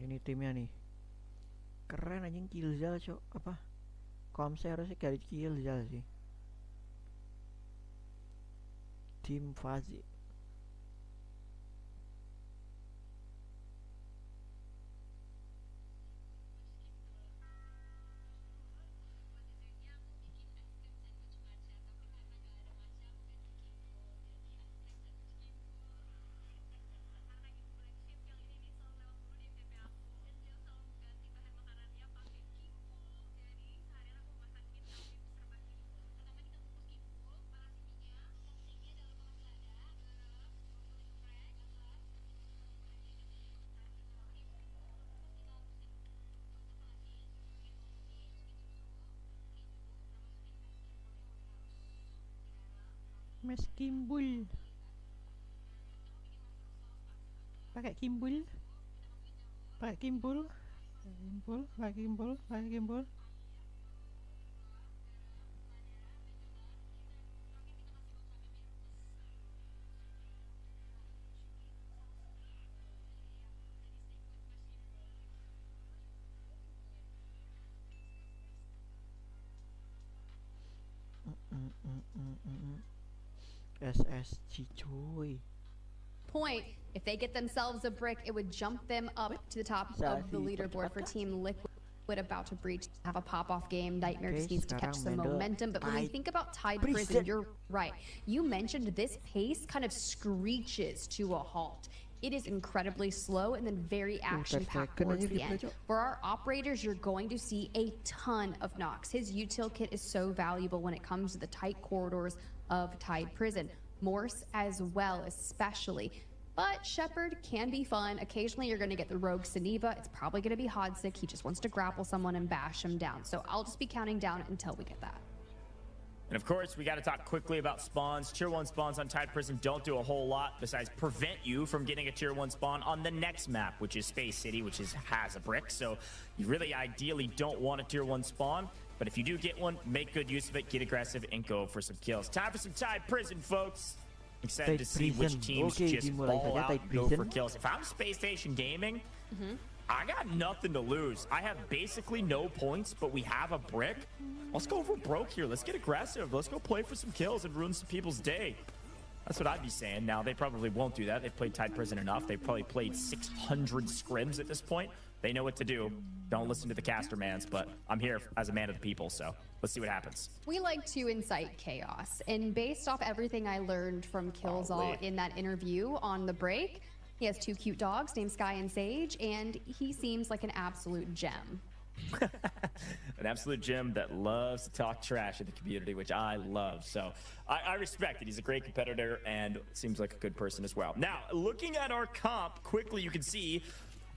Ini timnya nih. Keren anjing, Killzal cok. Apa? Komse harusnya dari Killzal sih. Tim Fazi. Mas Kimbul. Pakai Kimbul. SSG cuy. Point. If they get themselves a brick, it would jump them up to the top of the leaderboard for Team Liquid. About to breach, have a pop-off game. Nightmare just needs to catch some momentum. But when you think about Tide Prison, you're right. You mentioned this pace kind of screeches to a halt. It is incredibly slow and then very action-packed towards the end. For our operators, you're going to see a ton of knocks. His util kit is so valuable when it comes to the tight corridors of Tide Prison. Morse as well, especially. But Shepard can be fun. Occasionally you're going to get the rogue Saniva. It's probably going to be Hodsick. He just wants to grapple someone and bash him down. So I'll just be counting down until we get that. And of course, we got to talk quickly about spawns. Tier 1 spawns on Tide Prison don't do a whole lot besides prevent you from getting a Tier 1 spawn on the next map, which is Space City, which has a brick. So you really ideally don't want a Tier 1 spawn. But if you do get one, make good use of it, get aggressive, and go for some kills. Time for some Tide Prison, folks. Excited to see which teams just ball out and go for kills. If I'm Space Station Gaming, I got nothing to lose. I have basically no points, but we have a brick. Let's go for broke here. Let's get aggressive. Let's go play for some kills and ruin some people's day. That's what I'd be saying. Now, they probably won't do that. They've played Tide Prison enough. They've probably played 600 scrims at this point. They know what to do. Don't listen to the caster mans, but I'm here as a man of the people, so let's see what happens. We like to incite chaos, and based off everything I learned from Killzall in that interview on the break, He has 2 cute dogs named Sky and Sage, and he seems like an absolute gem. An absolute gem that loves to talk trash in the community, which I love. So I respect it. He's a great competitor and seems like a good person as well. Now, looking at our comp, quickly you can see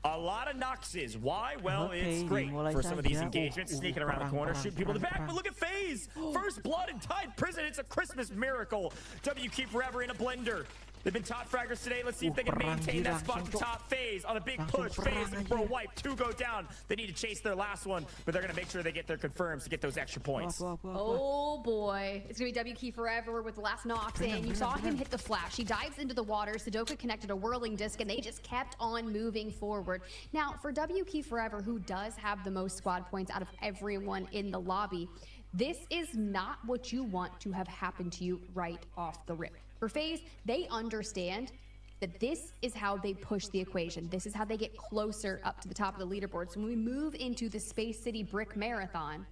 a lot of Noxes. Why? Well, it's great for some of these engagements, sneaking around the corner, shooting people in the back. But look at FaZe. First blood in Tide Prison. It's a Christmas miracle. WK Forever in a blender. They've been top fraggers today. Let's see if they can maintain that spot to top. FaZe on a big push. FaZe looking for a wipe. 2 go down. They need to chase their last one, but they're going to make sure they get their confirms to get those extra points. Oh boy. It's going to be WK Forever with the last knocks in. You saw him hit the flash. He dives into the water. Sudoku connected a whirling disc, and they just kept on moving forward. Now, for WK Forever, who does have the most squad points out of everyone in the lobby, this is not what you want to have happen to you right off the rip. For FaZe, they understand that this is how they push the equation. This is how they get closer up to the top of the leaderboard. So when we move into the Space City Brick Marathon,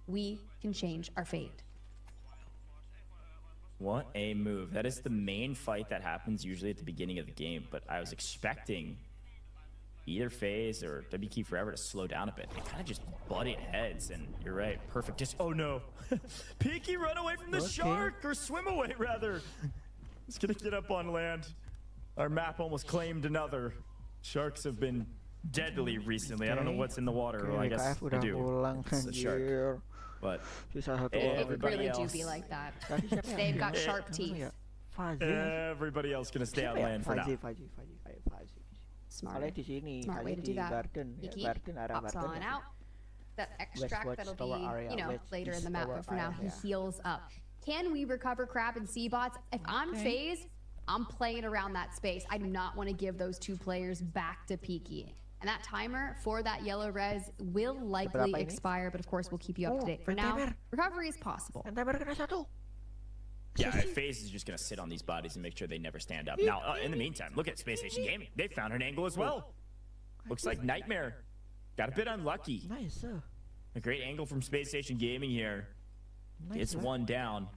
we can change our fate. What a move. That is the main fight that happens usually at the beginning of the game, but I was expecting either FaZe or WK Forever to slow down a bit. They kind of just butted heads, and you're right, perfect. Just, oh no. Peaky, run away from the shark, or swim away rather. He's gonna get up on land. Our map almost claimed another. Sharks have been deadly recently. I don't know what's in the water. Well, I guess I do. It's a shark. But everybody else, do be like that. They've got sharp teeth. Everybody else gonna stay on land for now. Smart way to do that. Peaky pops on out. That extract that'll be, you know, later in the map, but for now he heals up. Can we recover Crab and Seabots? If I'm FaZe, I'm playing around that space. I do not want to give those 2 players back to Peaky. And that timer for that yellow res will likely expire, but of course we'll keep you up to date. For now, recovery is possible. Yeah, FaZe is just going to sit on these bodies and make sure they never stand up. Now, in the meantime, look at Space Station Gaming. They found an angle as well. Looks like Nightmare got a bit unlucky. Nice. A great angle from Space Station Gaming here. It's one down.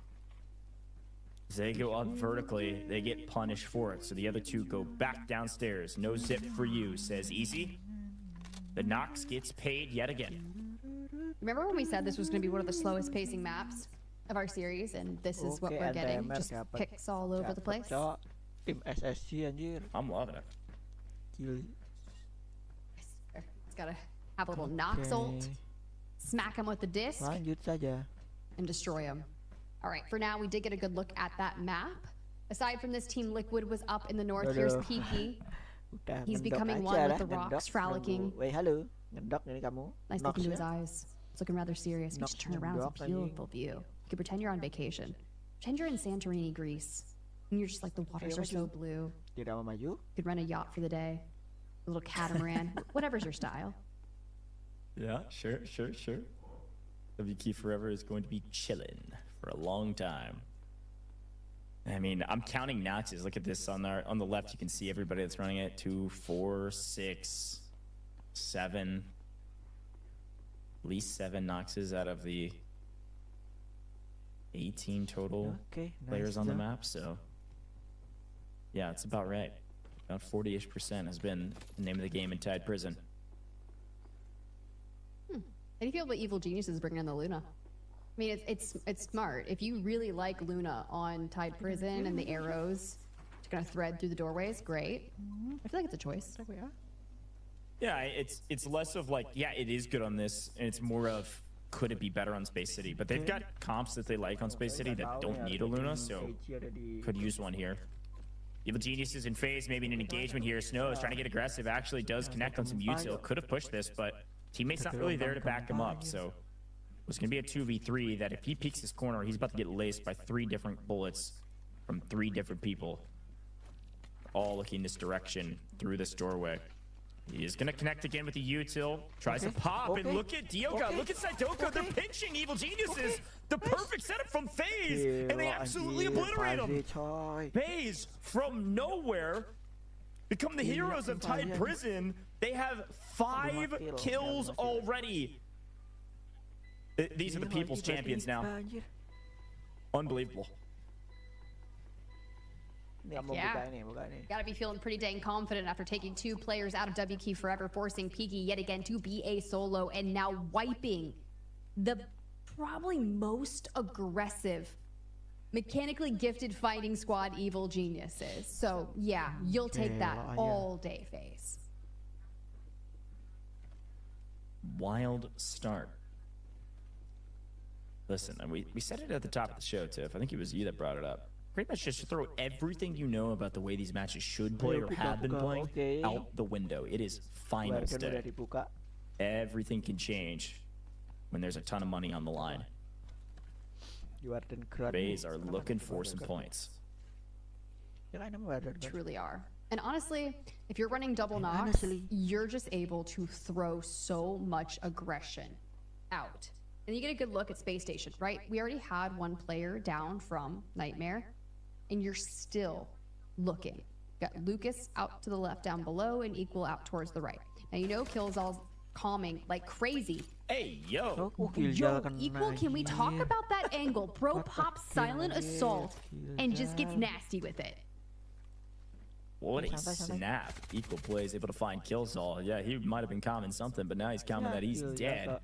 As they go up vertically, they get punished for it. So the other 2 go back downstairs. No zip for you, says Easy. The Nox gets paid yet again. Remember when we said this was going to be one of the slowest pacing maps of our series, and this is what we're getting? Just picks all over the place. I'm loving it. It's got to have a little Nox ult. Smack him with the disc. And destroy him. All right, for now, we did get a good look at that map. Aside from this, Team Liquid was up in the north. Here's Peaky. He's becoming one with the rocks, frolicking. Nice look into his eyes. It's looking rather serious. We should turn around. It's a beautiful view. You could pretend you're on vacation. Pretend you're in Santorini, Greece. And you're just like, the waters are so blue. You could rent a yacht for the day. A little catamaran. Whatever's your style. Yeah, sure. WK Forever is going to be chilling for a long time. I mean, I'm counting notches. Look at this on the left. You can see everybody that's running it. 2, 4, 6, 7. At least 7 Noxes out of the 18 total players on the map. So, yeah, it's about right. About 40-ish% has been the name of the game in Tide Prison. How do you feel about Evil Geniuses bringing in the Luna? I mean, it's smart. If you really like Luna on Tide Prison and the arrows to kind of thread through the doorways, great. I feel like it's a choice. Yeah, it's less of like, yeah, it is good on this, and it's more of, could it be better on Space City? But they've got comps that they like on Space City that don't need a Luna, so could use one here. Evil Geniuses in FaZe, maybe in an engagement here. Snow is trying to get aggressive, actually does connect on some util. Could have pushed this, but teammate's not really there to back him up, so it's going to be a 2v3 that if he peeks his corner, he's about to get laced by 3 different bullets from 3 different people, all looking this direction through this doorway. He is going to connect again with the util, tries to pop, and look at Dioka, look at Sidoko, they're pinching Evil Geniuses. The perfect setup from FaZe, and they absolutely obliterate him. FaZe, from nowhere, become the heroes of Tide Prison. They have 5 kills already. These are the people's champions now. Unbelievable. Yeah. Gotta be feeling pretty dang confident after taking 2 players out of W Key Forever, forcing Peaky yet again to be a solo, and now wiping the probably most aggressive, mechanically gifted fighting squad Evil Geniuses. So yeah, you'll take that all day, FaZe. Wild start. Listen, and we said it at the top of the show, Tiff. I think it was you that brought it up. Pretty much just throw everything you know about the way these matches should play or have been playing out the window. It is finals day. Everything can change when there's a ton of money on the line. FaZe are looking for some points. Truly are. And honestly, if you're running double knocks, you're just able to throw so much aggression out. And you get a good look at Space Station, right? We already had 1 player down from Nightmare, and you're still looking. Got Lucas out to the left down below and Equal out towards the right. Now you know Killzall's calming like crazy. Hey, yo! Yo, Equal, can we talk about that angle? Bro pops silent assault and just gets nasty with it. What a snap. Equal plays able to find Killzall. Yeah, he might have been calming something, but now he's calming that he's dead.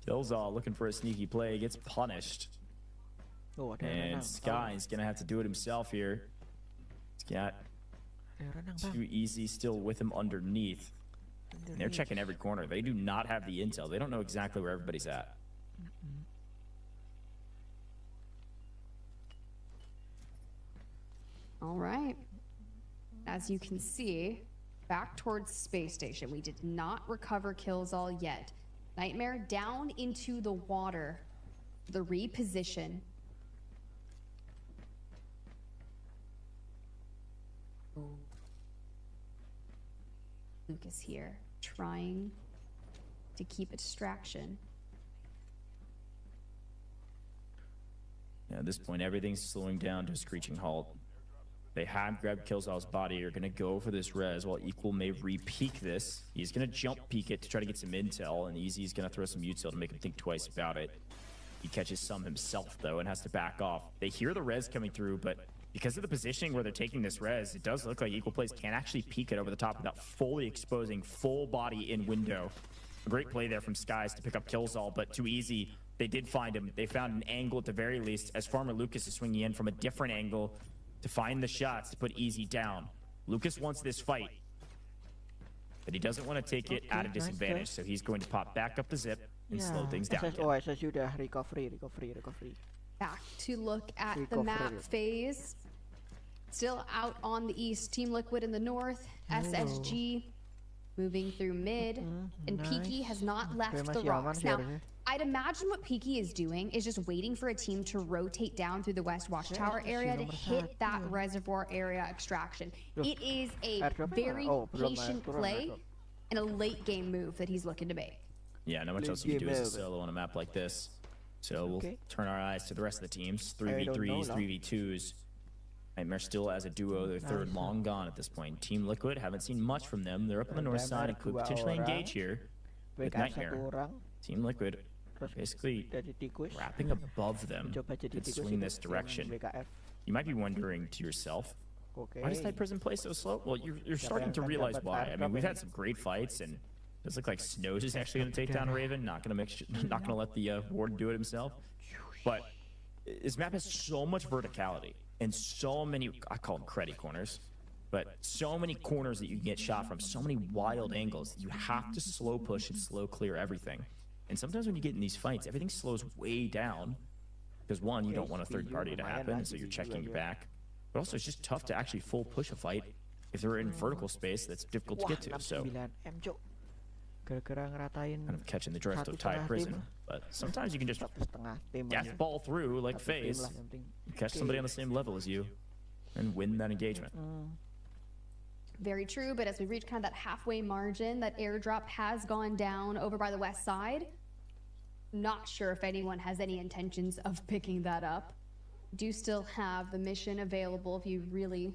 Killzall looking for a sneaky play, gets punished. And Sky's gonna have to do it himself here. He's got 2 Easy still with him underneath. And they're checking every corner. They do not have the intel. They don't know exactly where everybody's at. All right. As you can see, back towards Space Station. We did not recover Killzall yet. Nightmare down into the water. The reposition. Lucas here, trying to keep a distraction. At this point, everything's slowing down to a screeching halt. They have grabbed Killzall's body. Are going to go for this res while Equal may re-peek this. He's going to jump peek it to try to get some intel, and Easy's going to throw some util to make him think twice about it. He catches some himself, though, and has to back off. They hear the res coming through, but because of the positioning where they're taking this res, it does look like Equal Plays can't actually peek it over the top without fully exposing full body in window. A great play there from Skies to pick up Killzall, but too easy. They did find him. They found an angle at the very least as Farmer Lucas is swinging in from a different angle to find the shots to put Easy down. Lucas wants this fight, but he doesn't want to take it at a disadvantage, so he's going to pop back up the zip and slow things down. SSU udah recovery. Back to look at the map phase. Still out on the east. Team Liquid in the north. SSG moving through mid. And Peaky has not left the rocks. Now, I'd imagine what Peaky is doing is just waiting for a team to rotate down through the west watchtower area to hit that reservoir area extraction. It is a very patient play and a late game move that he's looking to make. Yeah, not much else you can do as a solo on a map like this. So we'll turn our eyes to the rest of the teams. 3v3s, 3v2s. Nightmare still as a duo. Their third long gone at this point. Team Liquid, haven't seen much from them. They're up on the north side and could potentially engage here with Nightmare. Team Liquid basically wrapping above them to swing this direction. You might be wondering to yourself, why does Night Prison play so slow? Well, you're starting to realize why. I mean, we've had some great fights, and it does look like Snows is actually going to take down Raven. Not going to let the Warden do it himself. But this map has so much verticality and so many, I call them creddy corners, but so many corners that you can get shot from, so many wild angles. You have to slow push and slow clear everything. And sometimes when you get in these fights, everything slows way down because, one, you don't want a third party to happen, so you're checking your back. But also, it's just tough to actually full push a fight if they're in vertical space that's difficult to get to. So kind of catching the drift of Thai Prison. But sometimes you can just death ball through like FaZe, catch somebody on the same level as you, and win that engagement. Very true, but as we reach kind of that halfway margin, that airdrop has gone down over by the west side. Not sure if anyone has any intentions of picking that up. Do still have the mission available if you really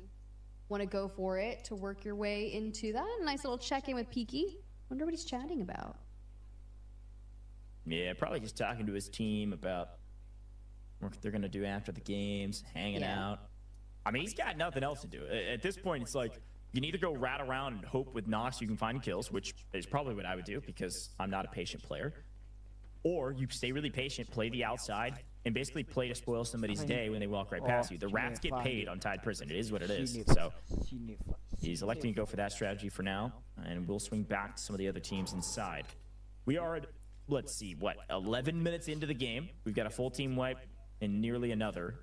want to go for it to work your way into that. A nice little check-in with Peaky. Wonder what he's chatting about. Yeah, probably just talking to his team about what they're going to do after the games, hanging out. I mean, he's got nothing else to do. At this point, it's like you can either go rat around and hope with Nox you can find kills, which is probably what I would do because I'm not a patient player. Or you stay really patient, play the outside, and basically play to spoil somebody's day when they walk right past you. The rats get paid on Tide Prison. It is what it is. So he's electing to go for that strategy for now, and we'll swing back to some of the other teams inside. We are at, let's see, what, 11 minutes into the game. We've got a full team wipe and nearly another.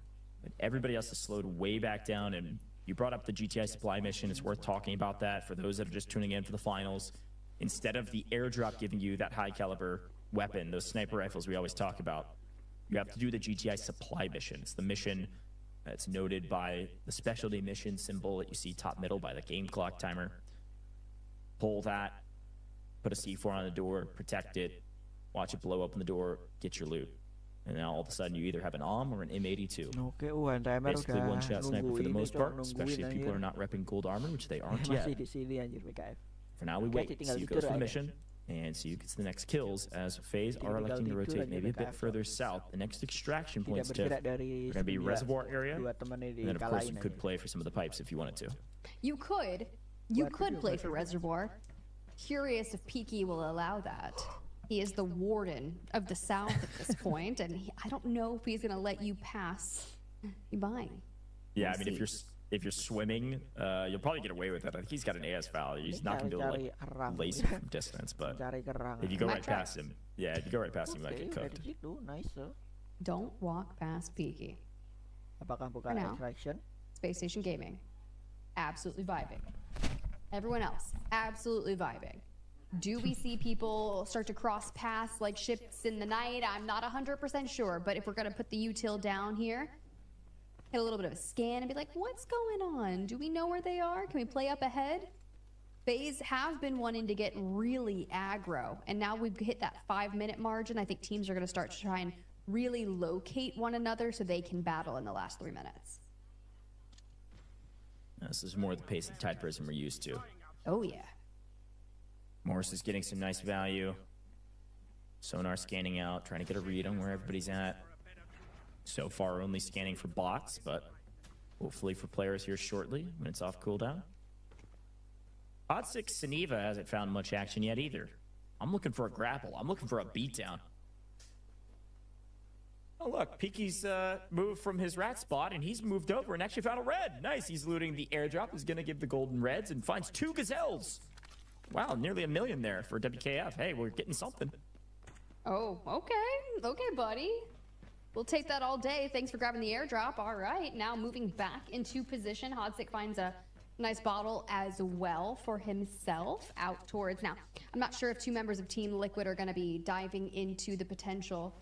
But everybody else has slowed way back down, and you brought up the GTI supply mission. It's worth talking about that for those that are just tuning in for the finals. Instead of the airdrop giving you that high caliber weapon, those sniper rifles we always talk about, you have to do the GTI supply mission. It's the mission that's noted by the specialty mission symbol that you see top middle by the game clock timer. Pull that, put a C4 on the door, protect it, watch it blow open the door, get your loot. And now all of a sudden you either have an AUM or an M82. Basically one-shot sniper for the most part, especially if people are not repping gold armor, which they aren't yet. For now we wait, CU goes for the mission, and CU gets the next kills as FaZe are electing to rotate maybe a bit further south. The next extraction points are going to be reservoir area, and then of course you could play for some of the pipes if you wanted to. You could play for reservoir. Curious if Peaky will allow that. He is the warden of the South at this point, and I don't know if he's going to let you pass you by. Yeah, I mean, if you're swimming, you'll probably get away with it. I think he's got an AS value. He's not going to be able to like lace him from distance, but if you go right past him, yeah, if you go right past him, you might get cooked. Don't walk past Peaky. For now, Space Station Gaming, absolutely vibing. Everyone else, absolutely vibing. Do we see people start to cross paths like ships in the night? I'm not 100% sure, but if we're going to put the util down here, hit a little bit of a scan and be like, what's going on? Do we know where they are? Can we play up ahead? FaZe have been wanting to get really aggro, and now we've hit that 5-minute margin. I think teams are going to start to try and really locate one another so they can battle in the last 3 minutes. This is more the pace of Tide Prison we're used to. Oh, yeah. Morris is getting some nice value. Sonar scanning out, trying to get a read on where everybody's at. So far, only scanning for bots, but hopefully for players here shortly when it's off cooldown. Bot 6 Saniva hasn't found much action yet either. I'm looking for a grapple. I'm looking for a beatdown. Oh, look, Peaky's moved from his rat spot, and he's moved over and actually found a red. Nice, he's looting the airdrop. He's going to give the golden reds and finds 2 gazelles. Wow, nearly 1 million there for WKF. Hey, we're getting something. Oh, okay. Okay, buddy. We'll take that all day. Thanks for grabbing the airdrop. All right, now moving back into position. Hodsik finds a nice bottle as well for himself out towards. Now, I'm not sure if 2 members of Team Liquid are going to be diving into the potential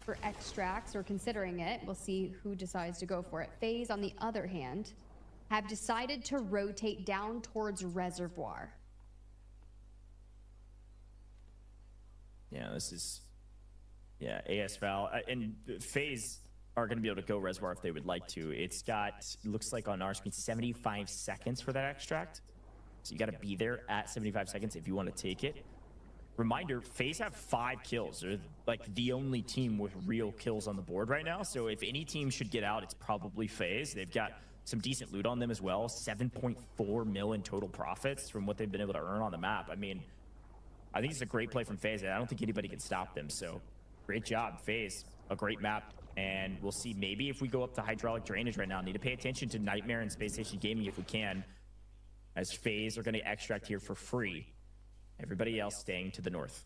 for extracts or considering it. We'll see who decides to go for it. FaZe, on the other hand, have decided to rotate down towards Reservoir. Yeah, this is, yeah, AS Val. And FaZe are going to be able to go Reservoir if they would like to. It's got, looks like on our screen, 75 seconds for that extract. So you got to be there at 75 seconds if you want to take it. Reminder, FaZe have 5 kills. They're like the only team with real kills on the board right now. So if any team should get out, it's probably FaZe. They've got some decent loot on them as well. 7.4 mil in total profits from what they've been able to earn on the map. I mean, I think it's a great play from FaZe. I don't think anybody can stop them. So great job, FaZe. A great map. And we'll see maybe if we go up to hydraulic drainage right now. Need to pay attention to Nightmare and Space Station Gaming if we can, as FaZe are going to extract here for free. Everybody else staying to the north.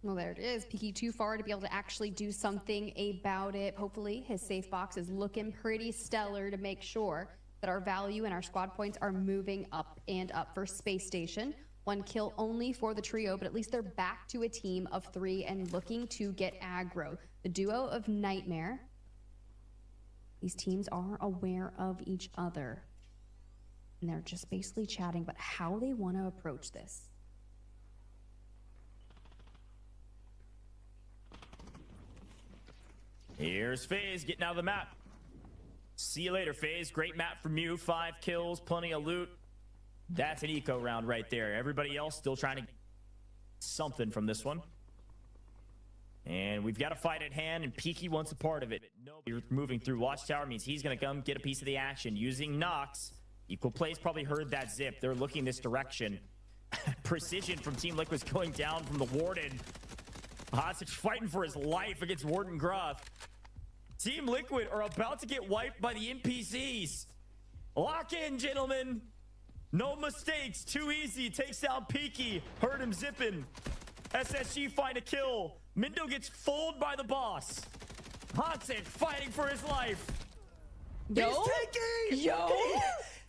Well, there it is. Peaky too far to be able to actually do something about it. Hopefully his safe box is looking pretty stellar to make sure that our value and our squad points are moving up and up for Space Station. 1 kill only for the trio, but at least they're back to a team of 3 and looking to get aggro. The duo of Nightmare. These teams are aware of each other. And they're just basically chatting about how they want to approach this. Here's FaZe getting out of the map. See you later, FaZe. Great map from you. 5 kills, plenty of loot. That's an eco round right there. Everybody else still trying to get something from this one. And we've got a fight at hand, and Peaky wants a part of it. Nobody moving through Watchtower means he's going to come get a piece of the action using Nox. Equal Plays probably heard that zip. They're looking this direction. Precision from Team Liquid's going down from the Warden. Hostage fighting for his life against Warden Gruff. Team Liquid are about to get wiped by the NPCs. Lock in, gentlemen. No mistakes. Too easy. Takes down Peaky. Heard him zipping. SSG find a kill. Mindo gets fooled by the boss. Hostage fighting for his life. Yo. He's taking. Yo.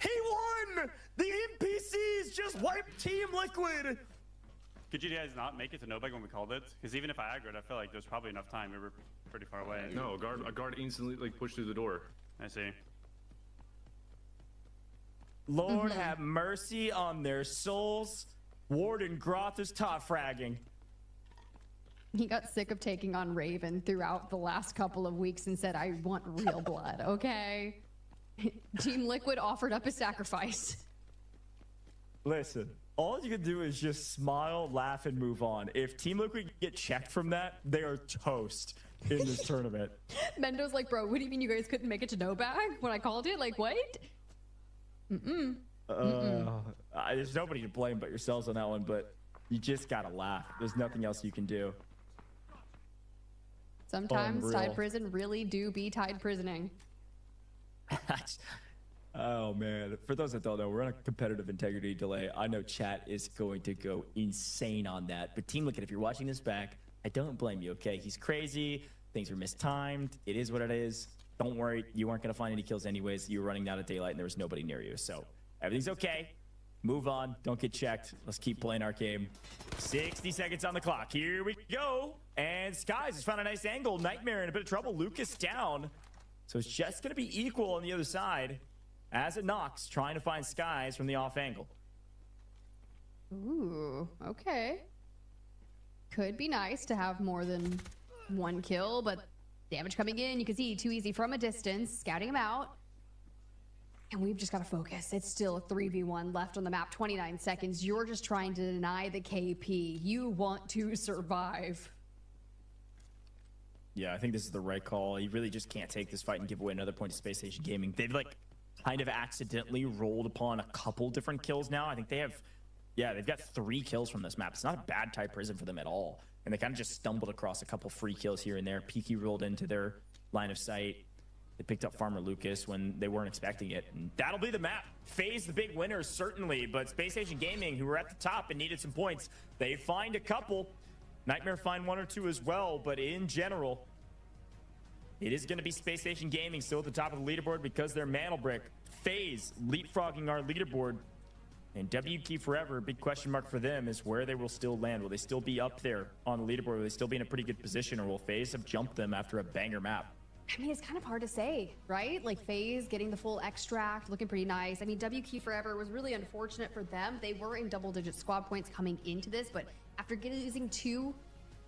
He won. The NPCs just wiped Team Liquid. Could you guys not make it to Nobag when we called it? Because even if I aggroed, I feel like there's probably enough time. We were pretty far away. No, a guard instantly like pushed through the door. I see. Lord have mercy on their souls. Warden Groth is top fragging. He got sick of taking on Raven throughout the last couple of weeks and said, I want real blood, okay? Team Liquid offered up a sacrifice. Listen, all you can do is just smile, laugh, and move on. If Team Liquid get checked from that, they are toast in this tournament. Mendo's like, bro, what do you mean you guys couldn't make it to No Bag when I called it? Like, what? There's nobody to blame but yourselves on that one, but you just gotta laugh. There's nothing else you can do. Sometimes Unreal. Tide Prison really do be Tide Prisoning. Oh man, for those that don't know, we're on a competitive integrity delay. I know chat is going to go insane on that, but Team Liquid, if you're watching this back, I don't blame you, okay? He's crazy, things were mistimed, it is what it is. Don't worry, you weren't gonna find any kills anyways. You were running out of daylight and there was nobody near you, so everything's okay. Move on, don't get checked. Let's keep playing our game. 60 seconds on the clock, here we go. And Skies has found a nice angle. Nightmare in a bit of trouble, Lucas down. So it's just gonna be equal on the other side. As it knocks, trying to find Skies from the off angle. Ooh, okay. Could be nice to have more than one kill, but damage coming in, you can see Too Easy from a distance, scouting him out. And we've just got to focus. It's still a 3v1 left on the map, 29 seconds. You're just trying to deny the KP. You want to survive. Yeah, I think this is the right call. You really just can't take this fight and give away another point to Space Station Gaming. They've like kind of accidentally rolled upon a couple different kills now. I think they have, yeah, they've got 3 kills from this map. It's not a bad Tide Prison for them at all. And they kind of just stumbled across a couple free kills here and there. Peaky rolled into their line of sight. They picked up Farmer Lucas when they weren't expecting it. And that'll be the map. FaZe the big winners, certainly. But Space Station Gaming, who were at the top and needed some points, they find a couple. Nightmare find 1 or 2 as well. But in general, it is going to be Space Station Gaming still at the top of the leaderboard because they're Mantle Brick. FaZe leapfrogging our leaderboard. And W Key Forever, big question mark for them is where they will still land. Will they still be up there on the leaderboard? Will they still be in a pretty good position? Or will FaZe have jumped them after a banger map? I mean, it's kind of hard to say, right? Like FaZe getting the full extract, looking pretty nice. I mean, W Key Forever was really unfortunate for them. They were in double-digit squad points coming into this, but after losing 2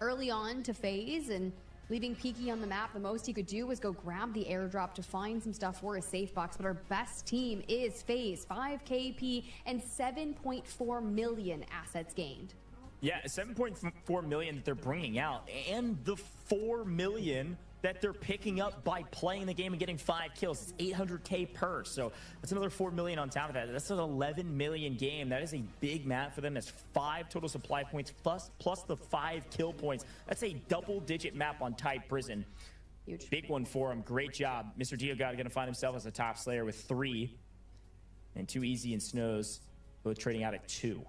early on to FaZe and leaving Peaky on the map, the most he could do was go grab the airdrop to find some stuff for a safe box. But our best team is FaZe, 5 KP and 7.4 million assets gained. Yeah, 7.4 million that they're bringing out, and the 4 million that they're picking up by playing the game and getting 5 kills. It's 800K per, so that's another 4 million on top of that. That's an 11 million game. That is a big map for them. That's 5 total supply points plus the 5 kill points. That's a double-digit map on Tide Prison. Huge. Big one for him. Great job. Mr. Diogod going to find himself as a top slayer with 3, and Too Easy and Snows both trading out at 2.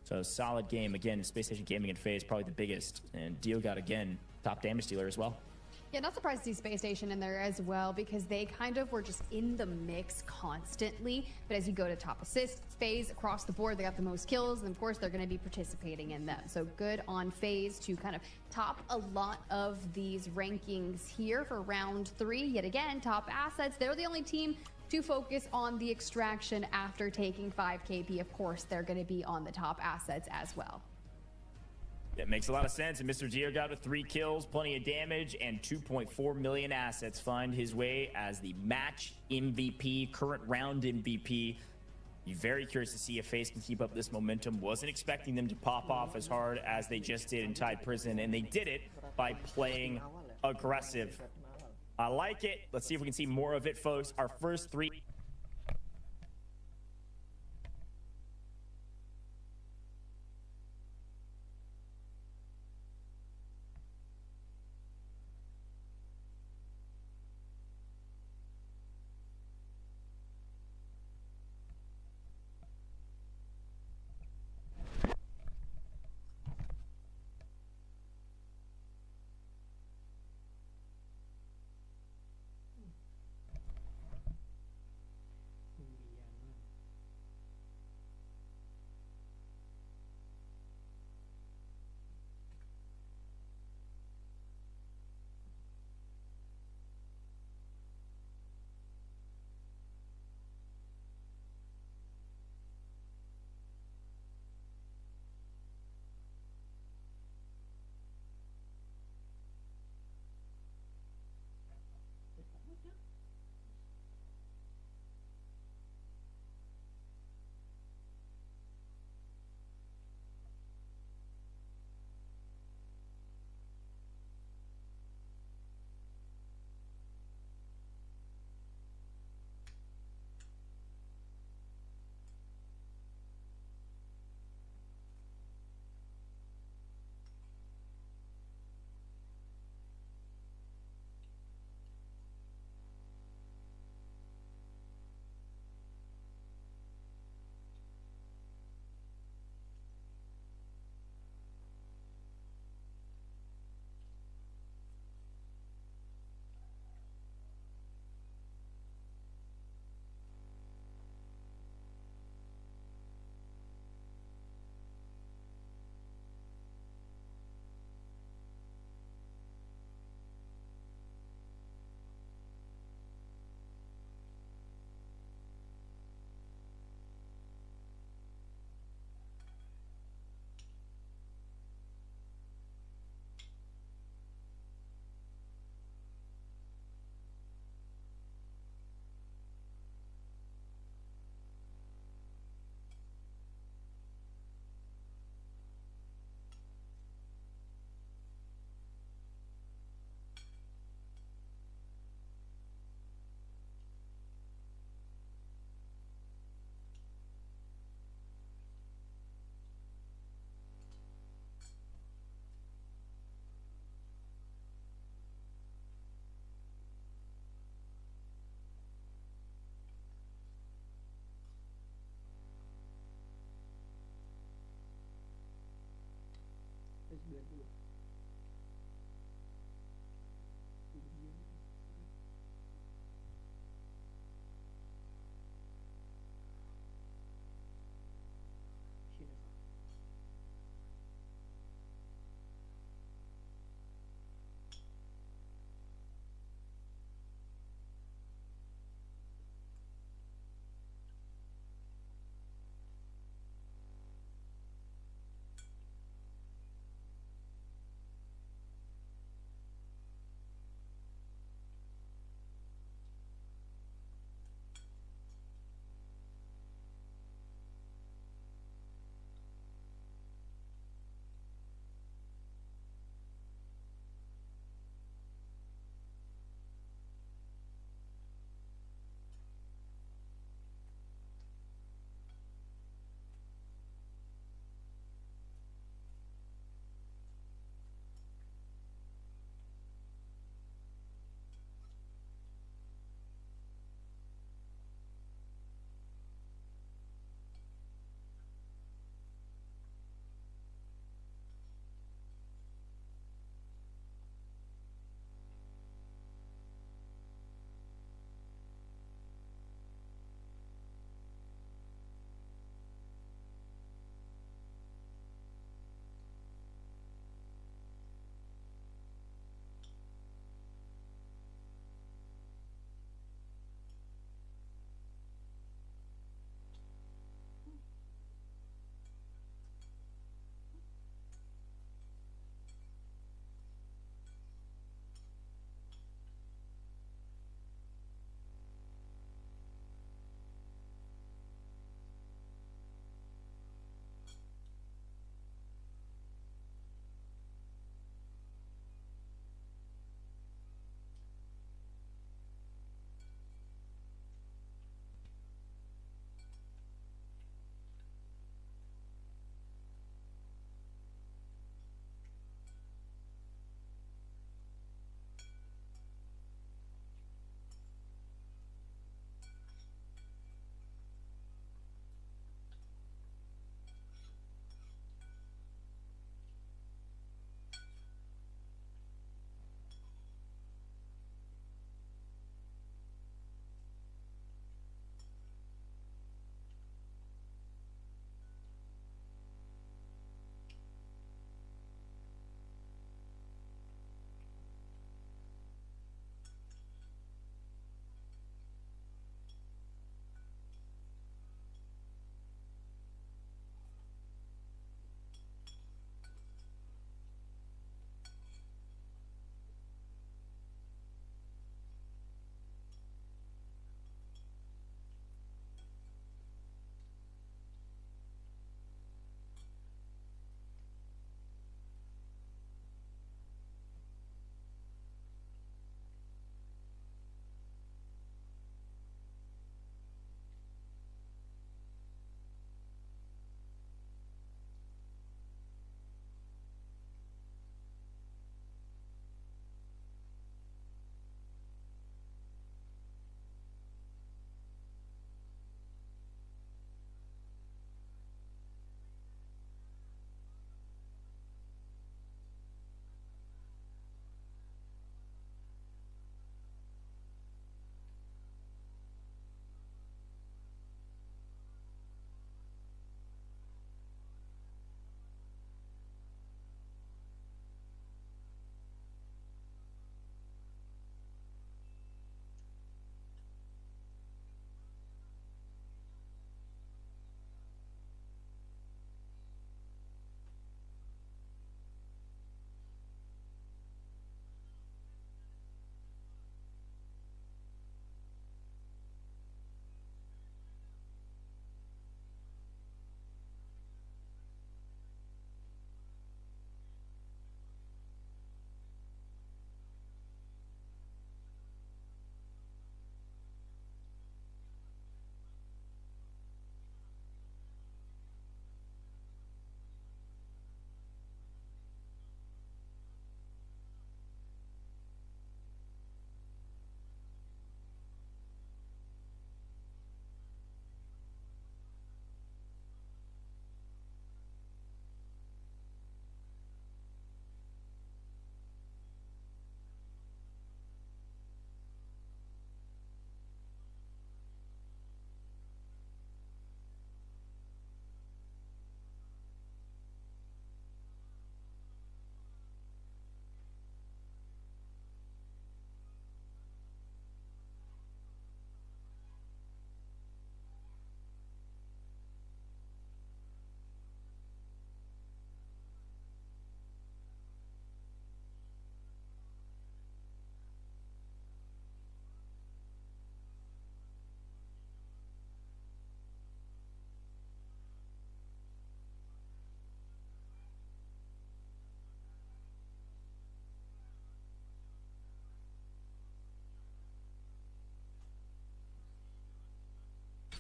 So solid game. Again, Space Station Gaming and FaZe probably the biggest, and Diogod again, top damage dealer as well. Yeah, not surprised to see Space Station in there as well because they kind of were just in the mix constantly. But as you go to top assists, FaZe across the board, they got the most kills, and of course they're going to be participating in them. So good on FaZe to kind of top a lot of these rankings here for round 3. Yet again, top assets. They're the only team to focus on the extraction after taking 5 KP. Of course, they're going to be on the top assets as well. That makes a lot of sense. And Mr. Diogod with 3 kills, plenty of damage, and 2.4 million assets find his way as the match MVP, current round MVP. You're very curious to see if FaZe can keep up this momentum. Wasn't expecting them to pop off as hard as they just did in Tide Prison, and they did it. by playing aggressive. I like it. Let's see if we can see more of it, folks. Our first 3.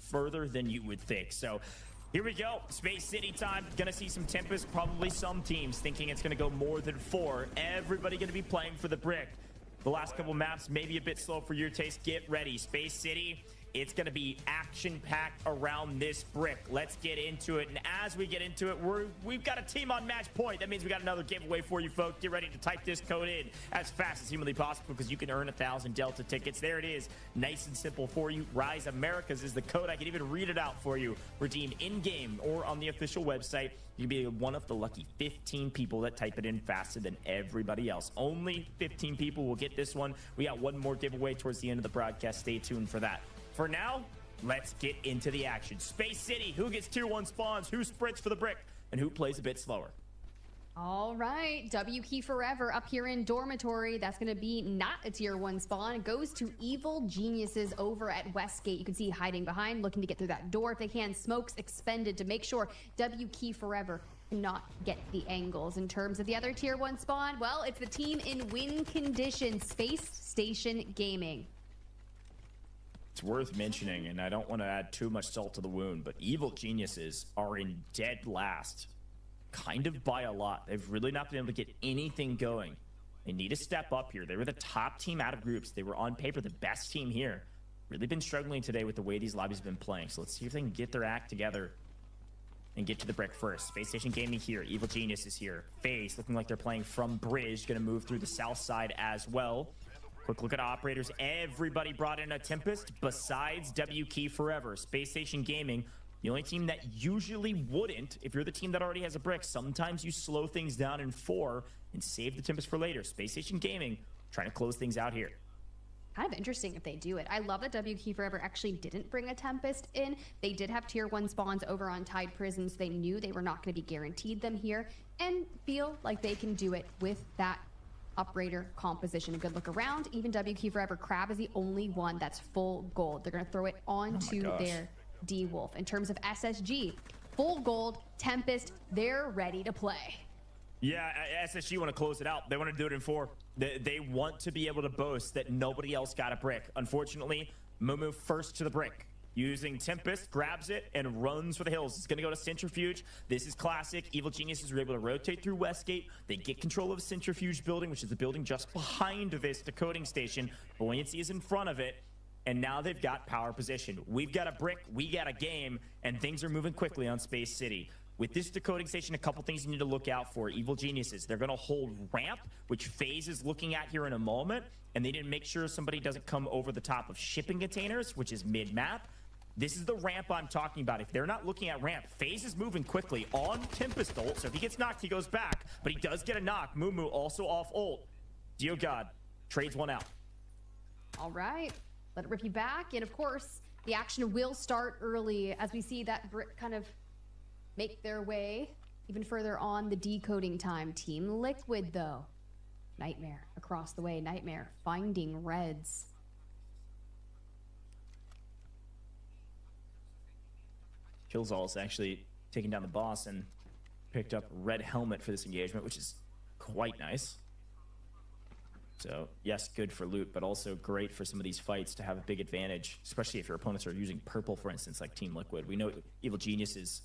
further than you would think. So here we go. Space City time. Gonna see some Tempest, probably some teams thinking it's gonna go more than 4. Everybody gonna be playing for the brick. The last couple maps maybe a bit slow for your taste. Get ready. Space City, it's going to be action-packed around this brick. Let's get into it. And as we get into it, we've got a team on match point. That means we got another giveaway for you, folks. Get ready to type this code in as fast as humanly possible because you can earn 1,000 Delta tickets. There it is. Nice and simple for you. Rise Americas is the code. I can even read it out for you. Redeem in-game or on the official website. You can be one of the lucky 15 people that type it in faster than everybody else. Only 15 people will get this one. We got one more giveaway towards the end of the broadcast. Stay tuned for that. For now, let's get into the action. Space City, who gets tier 1 spawns, who sprints for the brick, and who plays a bit slower? All right, W Key Forever up here in Dormitory. That's going to be not a tier 1 spawn. It goes to Evil Geniuses over at Westgate. You can see hiding behind, looking to get through that door if they can. Smokes expended to make sure W Key Forever cannot get the angles. In terms of the other tier 1 spawn, well, it's the team in win condition, Space Station Gaming. It's worth mentioning, and I don't want to add too much salt to the wound, but Evil Geniuses are in dead last. Kind of by a lot. They've really not been able to get anything going. They need to step up here. They were the top team out of groups. They were on paper the best team here. Really been struggling today with the way these lobbies have been playing. So let's see if they can get their act together and get to the brick first. Space Station Gaming here. Evil Genius is here. FaZe looking like they're playing from Bridge. Going to move through the south side as well. Quick look at operators. Everybody brought in a Tempest besides W Key Forever. Space Station Gaming, the only team that usually wouldn't, if you're the team that already has a brick, sometimes you slow things down in 4 and save the Tempest for later. Space Station Gaming trying to close things out here. Kind of interesting if they do it. I love that W Key Forever actually didn't bring a Tempest in. They did have tier 1 spawns over on Tide Prisons. They knew they were not going to be guaranteed them here and feel like they can do it with that operator composition. A good look around. Even W Key Forever, Crab is the only one that's full gold. They're going to throw it onto their D-Wolf. In terms of SSG, full gold, Tempest, they're ready to play. Yeah, SSG want to close it out. They want to do it in 4. They want to be able to boast that nobody else got a brick. Unfortunately, Mumu first to the brick. Using Tempest, grabs it, and runs for the hills. It's going to go to Centrifuge. This is classic. Evil Geniuses are able to rotate through Westgate. They get control of Centrifuge building, which is the building just behind this decoding station. Buoyancy is in front of it. And now they've got power position. We've got a brick, we got a game, and things are moving quickly on Space City. With this decoding station, a couple things you need to look out for. Evil Geniuses, they're going to hold ramp, which FaZe is looking at here in a moment, and they need to make sure somebody doesn't come over the top of shipping containers, which is mid-map. This is the ramp I'm talking about. If they're not looking at ramp, FaZe is moving quickly on Tempest ult, so if he gets knocked, he goes back, but he does get a knock. Mumu also off ult. Dio God trades one out. All right. Let it rip you back, and of course, the action will start early as we see that brick kind of make their way even further on the decoding time. Team Liquid, though. Nightmare across the way. Nightmare finding Reds. Killzall's actually taking down the boss and picked up red helmet for this engagement, which is quite nice. So, yes, good for loot, but also great for some of these fights to have a big advantage, especially if your opponents are using purple, for instance, like Team Liquid. We know Evil Geniuses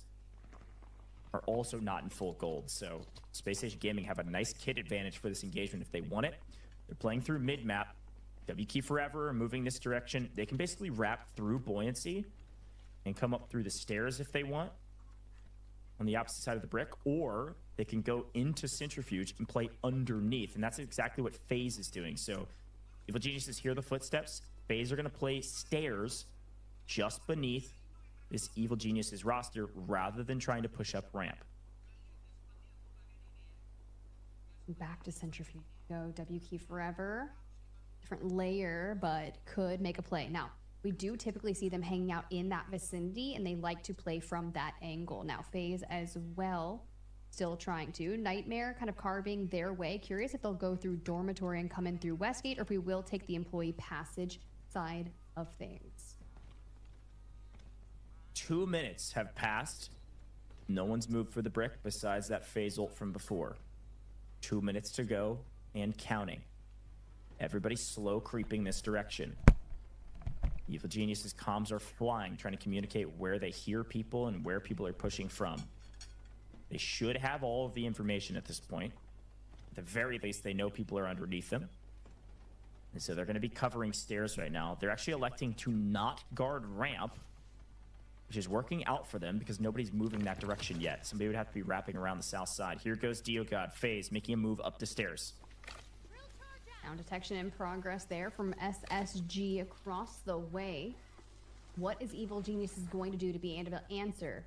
are also not in full gold, so Space Station Gaming have a nice kit advantage for this engagement if they want it. They're playing through mid-map. W Key Forever are moving this direction. They can basically wrap through Buoyancy and come up through the stairs if they want on the opposite side of the brick, or they can go into Centrifuge and play underneath, and that's exactly what FaZe is doing. So Evil Geniuses hear the footsteps. FaZe are going to play stairs just beneath this Evil Geniuses roster rather than trying to push up ramp. Back to Centrifuge. Go W Key Forever. Different layer, but could make a play. Now, we do typically see them hanging out in that vicinity, and they like to play from that angle. Now, FaZe as well, still trying to. Nightmare kind of carving their way. Curious if they'll go through Dormitory and come in through Westgate, or if we will take the employee passage side of things. 2 minutes have passed. No one's moved for the brick besides that FaZe ult from before. 2 minutes to go and counting. Everybody slow creeping this direction. Evil Genius's comms are flying, trying to communicate where they hear people and where people are pushing from. They should have all of the information at this point. At the very least, they know people are underneath them. And so they're going to be covering stairs right now. They're actually electing to not guard ramp, which is working out for them because nobody's moving that direction yet. Somebody would have to be wrapping around the south side. Here goes DioGod. FaZe making a move up the stairs. Sound detection in progress there from SSG across the way. What is Evil Geniuses going to do to be able to answer?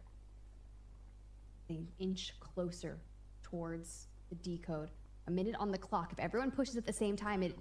An inch closer towards the decode. A minute on the clock. If everyone pushes at the same time, it